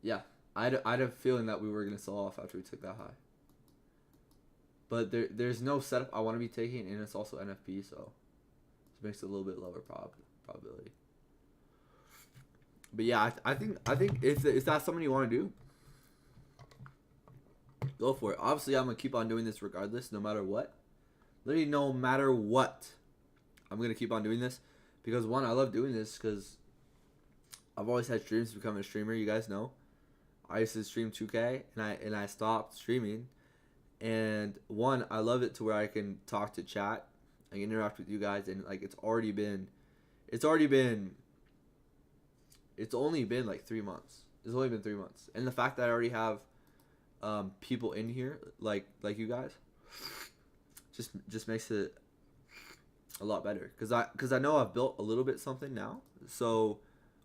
Yeah, I had a feeling that we were gonna sell off after we took that high. But there's no setup I want to be taking, and it's also NFP, so it makes it a little bit lower probability. But yeah, I think if that's something you want to do, go for it. Obviously, I'm gonna keep on doing this regardless, no matter what. Literally, no matter what, I'm gonna keep on doing this because one, I love doing this because I've always had dreams to become a streamer. You guys know, I used to stream 2K, and I stopped streaming. And one, I love it to where I can talk to chat, I can interact with you guys, and like it's only been like 3 months. It's only been 3 months, and the fact that I already have people in here like you guys just makes it a lot better because I know I've built a little bit something now. So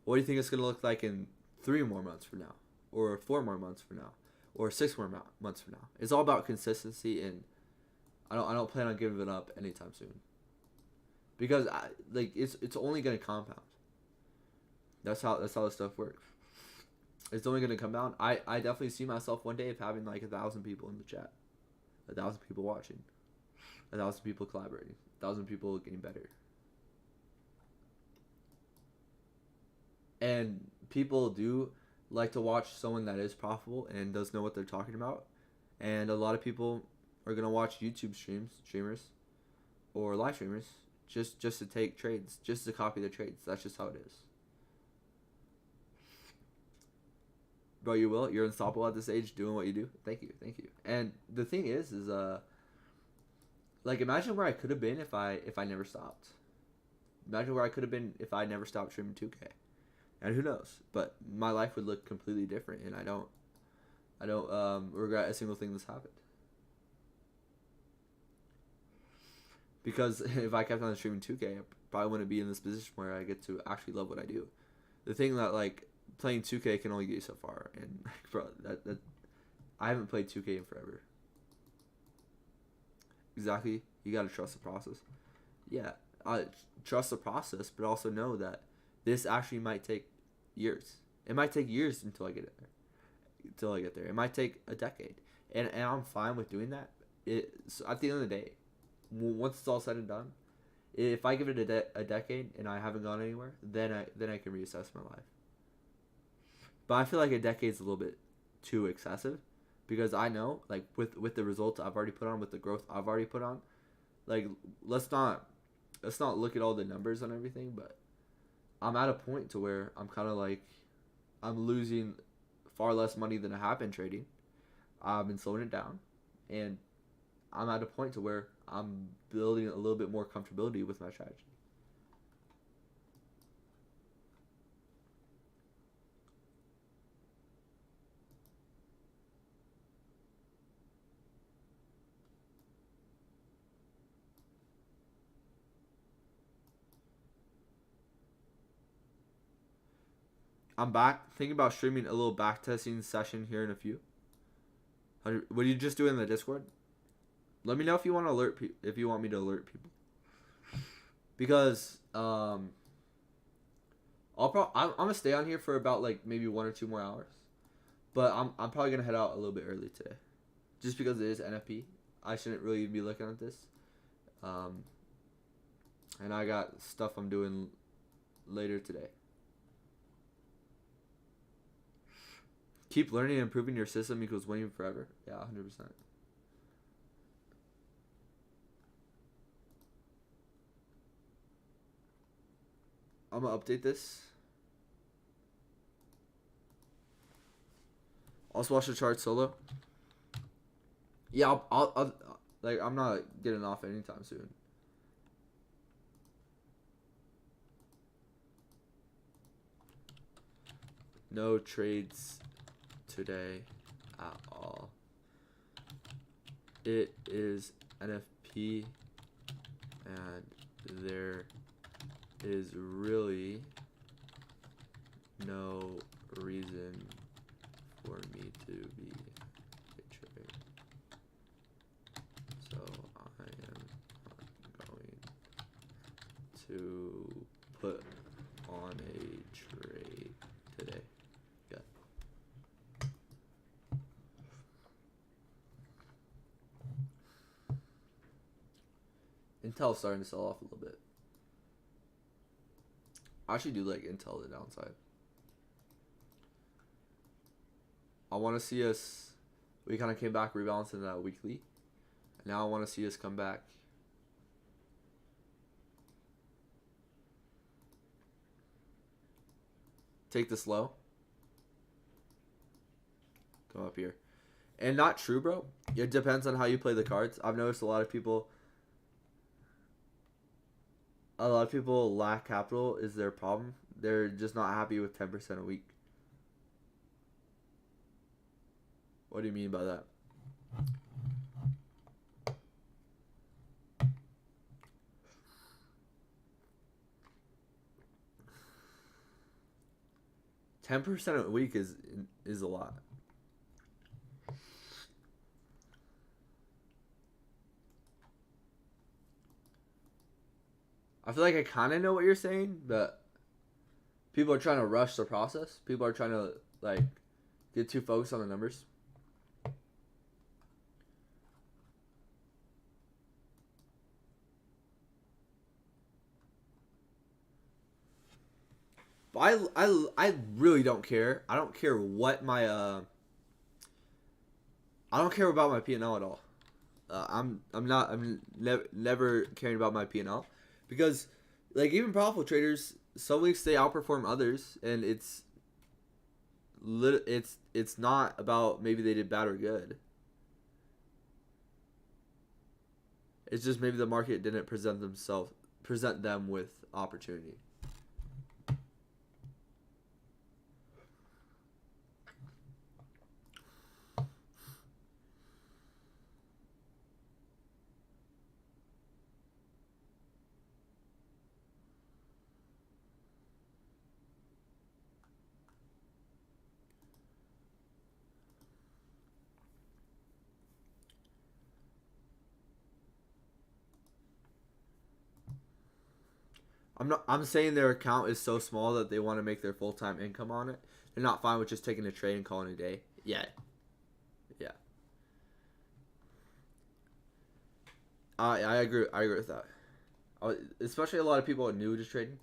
what do you think it's gonna look like in 3 more months from now, or 4 more months from now, or 6 more months from now? It's all about consistency, and I don't plan on giving it up anytime soon because it's only gonna compound. That's how this stuff works. It's only gonna come down. I definitely see myself one day of having like 1,000 people in the chat, 1,000 people watching, 1,000 people collaborating, 1,000 people getting better, and people do like to watch someone that is profitable and does know what they're talking about, and a lot of people are gonna watch YouTube streamers, or live streamers just to take trades, just to copy the trades. That's just how it is. Bro, you will. You're unstoppable at this age, doing what you do. Thank you, thank you. And the thing is like imagine where I could have been if I never stopped. Imagine where I could have been if I never stopped streaming 2K. And who knows? But my life would look completely different, and I don't regret a single thing that's happened. Because if I kept on streaming 2K, I probably wouldn't be in this position where I get to actually love what I do. The thing that like playing 2K can only get you so far, and bro, that I haven't played 2K in forever. Exactly, you gotta trust the process. Yeah, I trust the process, but also know that this actually might take years. It might take years until I get there. It might take a decade, and I'm fine with doing that. So at the end of the day, once it's all said and done, if I give it a decade and I haven't gone anywhere, then I can reassess my life. But I feel like a decade is a little bit too excessive, because I know, like, with the results I've already put on, with the growth I've already put on, like, let's not look at all the numbers and everything, but I'm at a point to where I'm kind of like, I'm losing far less money than I have been trading. I've been slowing it down, and I'm at a point to where I'm building a little bit more comfortability with my strategy. I'm back thinking about streaming a little back testing session here in a few. What do you just do in the Discord? Let me know if you want to if you want me to alert people, because I'm gonna stay on here for about like maybe 1 or 2 more hours, but I'm probably gonna head out a little bit early today, just because it is NFP. I shouldn't really be looking at this, and I got stuff I'm doing later today. Keep learning and improving your system equals winning forever. Yeah, 100%. I'm gonna update this. Also watch the chart solo. Yeah, I'll like, I'm not getting off anytime soon. no trades today at all. It is NFP and there is really no reason for me to be a trade. So I am not going to put on a trade today. Yeah. Intel's starting to sell off a little bit. I actually do like Intel the downside. I want to see us. We kind of came back rebalancing that weekly. Now I want to see us come back. Take this low. Come up here. And not true, bro. It depends on how you play the cards. I've noticed a lot of people lack capital is their problem. They're just not happy with 10% a week. What do you mean by that? $10% a week is a lot. I feel like I kind of know what you're saying, but people are trying to rush the process. People are trying to like get too focused on the numbers. But I really don't care. I don't care what my I don't care about my P&L at all. I'm never caring about my P&L because like even profitable traders, some weeks they outperform others, and it's not about maybe they did bad or good. It's just maybe the market didn't present them with opportunity. I'm saying their account is so small that they want to make their full-time income on it. They're not fine with just taking a trade and calling it a day. Yeah. Yeah. I agree with that. Especially a lot of people are new to trading.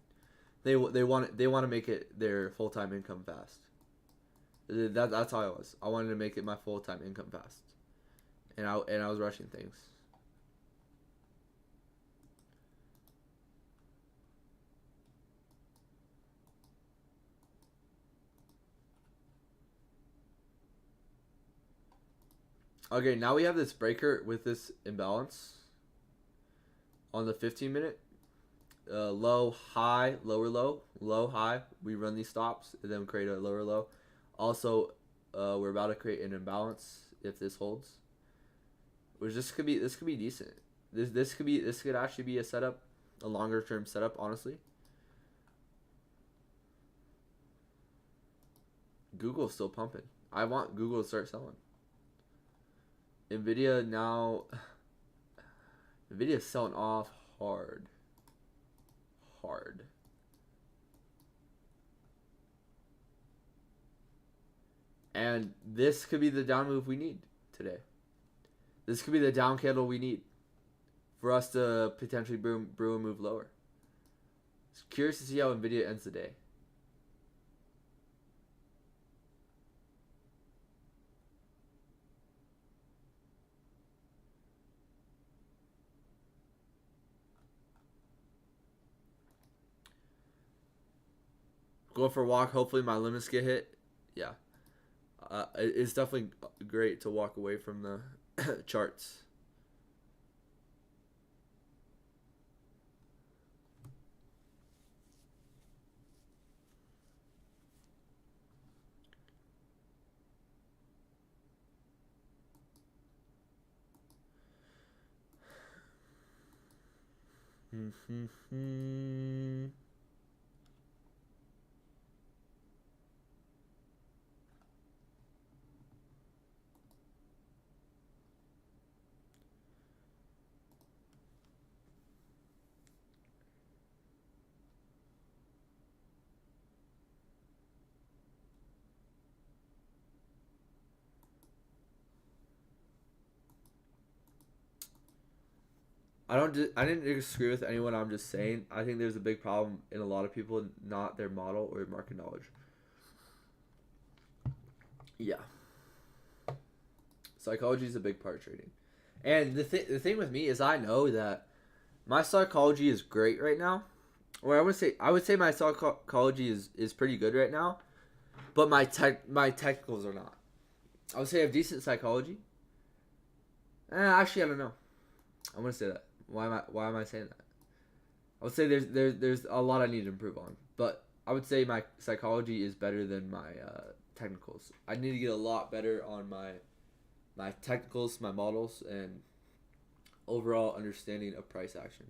They want to make it their full-time income fast. That's how I was. I wanted to make it my full-time income fast. And I was rushing things. Okay, now we have this breaker with this imbalance on the 15-minute. Low, high, lower low, low, high. We run these stops and then create a lower low. Also, we're about to create an imbalance if this holds. Which this could be decent. This could actually be a setup, a longer term setup, honestly. Google's still pumping. I want Google to start selling. Nvidia's selling off hard. And this could be the down move we need today. This could be the down candle we need for us to potentially brew a move lower. It's curious to see how Nvidia ends the day. Go for a walk. Hopefully my limits get hit. Yeah. It's definitely great to walk away from the charts. I didn't disagree with anyone. I'm just saying I think there's a big problem in a lot of people, not their model or market knowledge. Yeah, psychology is a big part of trading, and the thing with me is I know that my psychology is great right now. Or I would say my psychology is pretty good right now, but my technicals are not. I would say I have decent psychology. Actually, I don't know. I'm gonna say that. Why am I saying that? I would say there's a lot I need to improve on, but I would say my psychology is better than my technicals. I need to get a lot better on my technicals, my models, and overall understanding of price action.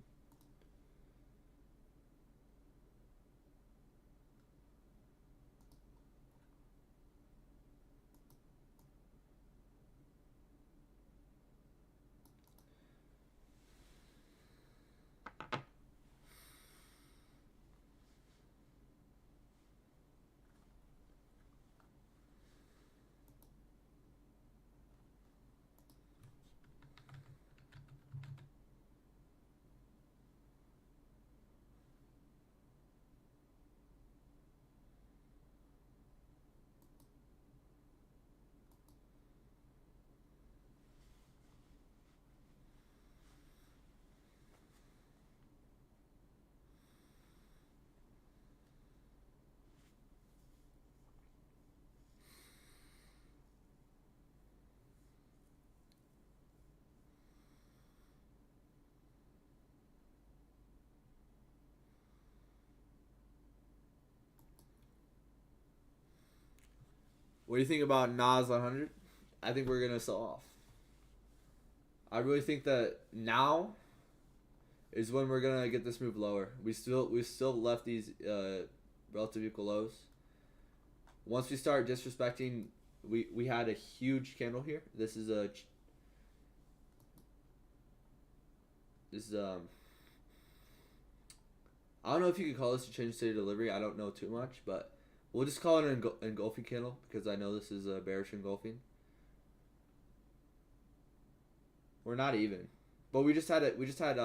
What do you think about Nas 100? I think we're gonna sell off. I really think that now is when we're gonna get this move lower. We still left these relative equal lows. Once we start disrespecting, we had a huge candle here. This is I don't know if you could call this a change state of delivery. I don't know too much, but we'll just call it an engulfing candle because I know this is a bearish engulfing. We're not even, but we just had it. We just had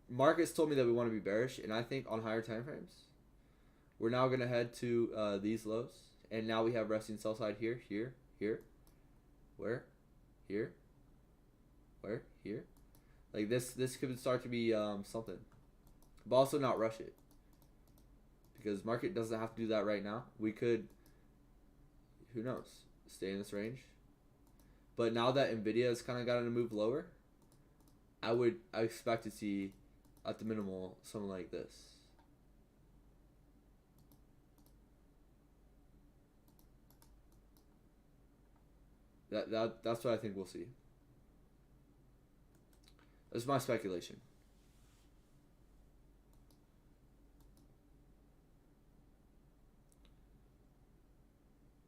markets told me that we want to be bearish, and I think on higher time frames, we're now gonna head to these lows, and now we have resting sell side here, here, where, here, where, here. Like this could start to be something, but also not rush it because market doesn't have to do that right now. We could, who knows, stay in this range. But now that Nvidia has kind of gotten to move lower, I expect to see at the minimal something like this. That's what I think we'll see. That's my speculation.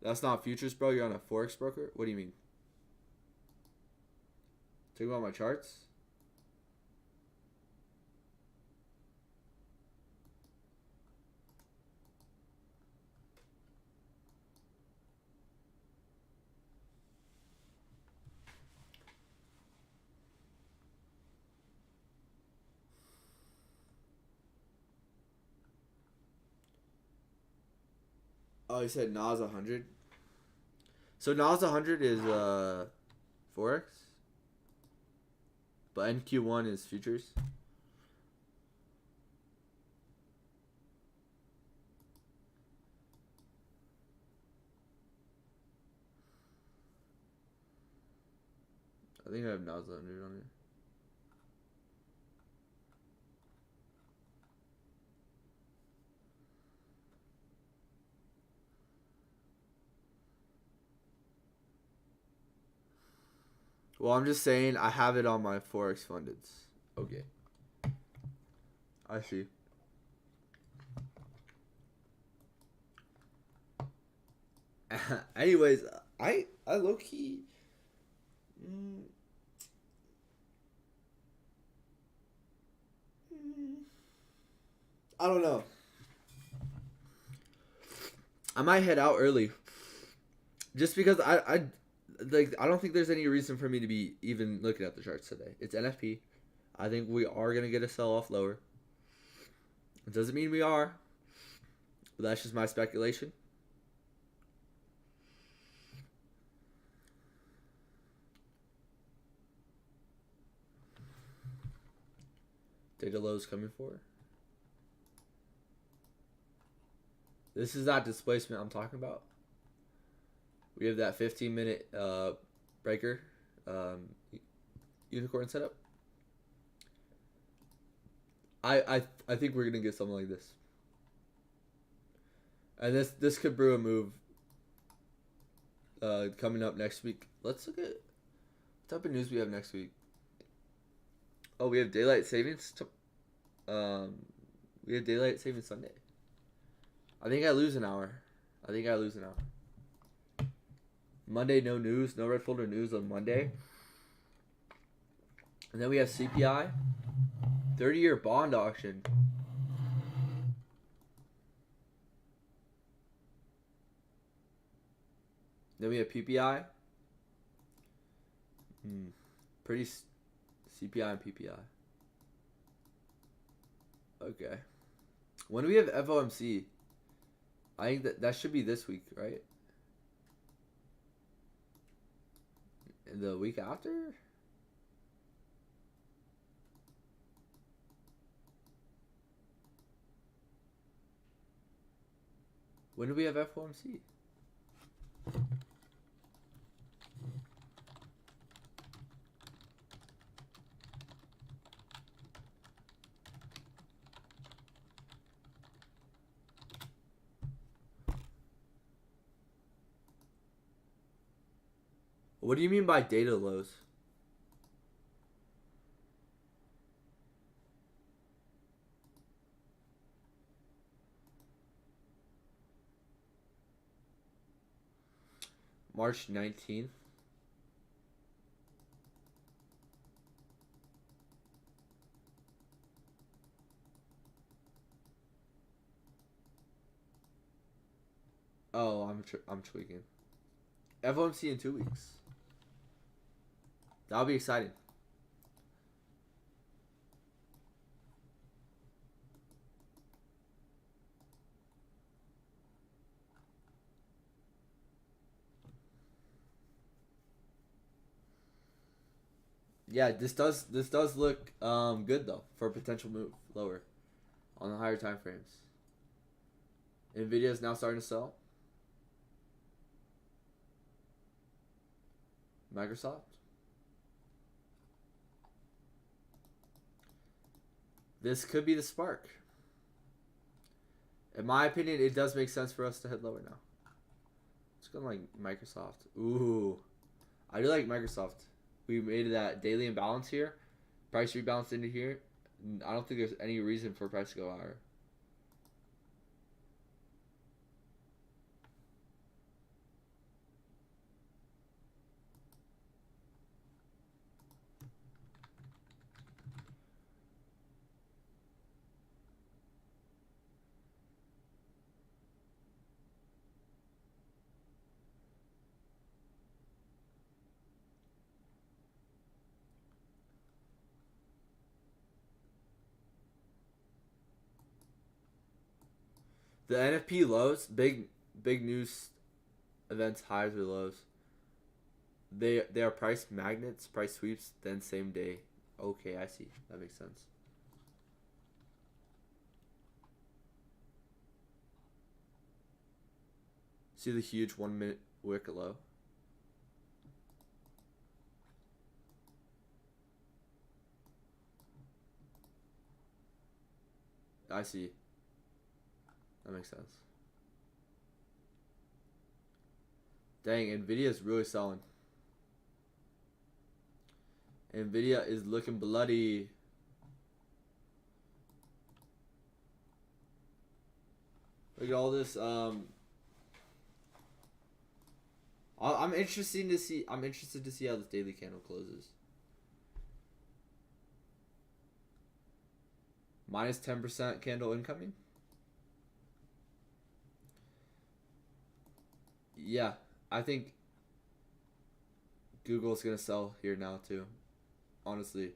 That's not futures, bro. You're on a forex broker. What do you mean? Talking about my charts. Oh, you said Nas 100. So Nas 100 is forex, but NQ1 is futures. I think I have Nas 100 on it. Well, I'm just saying I have it on my Forex fundeds. Okay. I see. Anyways, I low key. Mm, mm, I don't know. I might head out early, just because I don't think there's any reason for me to be even looking at the charts today. It's NFP. I think we are gonna get a sell off lower. It doesn't mean we are, but that's just my speculation. Data lows coming for. This is not displacement I'm talking about. We have that 15-minute breaker unicorn setup. I think we're gonna get something like this, and this could brew a move coming up next week. Let's look at what type of news we have next week. Oh, we have daylight savings. We have daylight savings Sunday. I think I lose an hour. Monday, no news, no red folder news on Monday. And then we have CPI, 30-year bond auction. Then we have PPI. Pretty CPI and PPI. Okay. When do we have FOMC? I think that should be this week, right? And the week after? When do we have FOMC? What do you mean by data lows? March 19th. Oh, I'm tweaking. FOMC in 2 weeks. That'll be exciting. Yeah, this does look good though for a potential move lower on the higher time frames. Nvidia is now starting to sell. Microsoft. This could be the spark. In my opinion, it does make sense for us to head lower now. Let's go like Microsoft. Ooh, I do like Microsoft. We made that daily imbalance here. Price rebalanced into here. I don't think there's any reason for price to go higher. The NFP lows, big news events, highs or lows. They are price magnets, price sweeps, then same day. Okay, I see. That makes sense. See the huge 1 minute wick low. I see. That makes sense. Dang, Nvidia's really selling. Nvidia is looking bloody. Look at all this. I'm interested to see. I'm interested to see how this daily candle closes. Minus 10% candle incoming. Yeah, I think Google's gonna sell here now too. Honestly.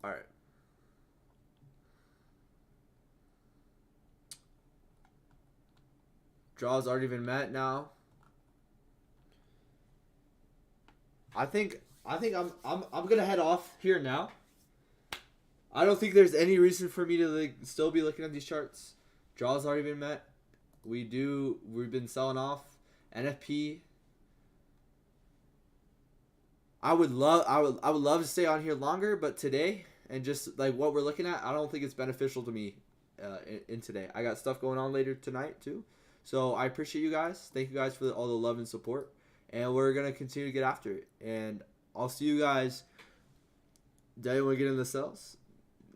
All right. Draw's already been met now. I'm gonna head off here now. I don't think there's any reason for me to still be looking at these charts. Draw's already been met. We've been selling off. NFP. I would love to stay on here longer, but today and just like what we're looking at, I don't think it's beneficial to me in today. I got stuff going on later tonight too. So I appreciate you guys. Thank you guys for all the love and support. And we're going to continue to get after it. And I'll see you guys day when we get in the cells.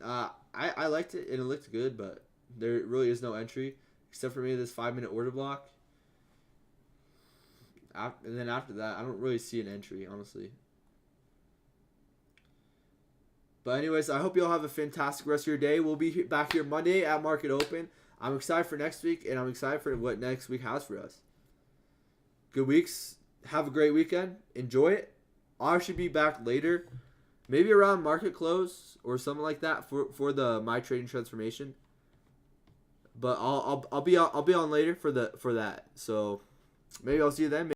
I liked it and it looked good, but there really is no entry except for maybe this 5-minute order block. And then after that, I don't really see an entry, honestly. But anyways, I hope you all have a fantastic rest of your day. We'll be back here Monday at Market Open. I'm excited for next week, and I'm excited for what next week has for us. Good weeks. Have a great weekend. Enjoy it. I should be back later, maybe around market close or something like that for the My Trading Transformation. But I'll be on later for that. So maybe I'll see you then.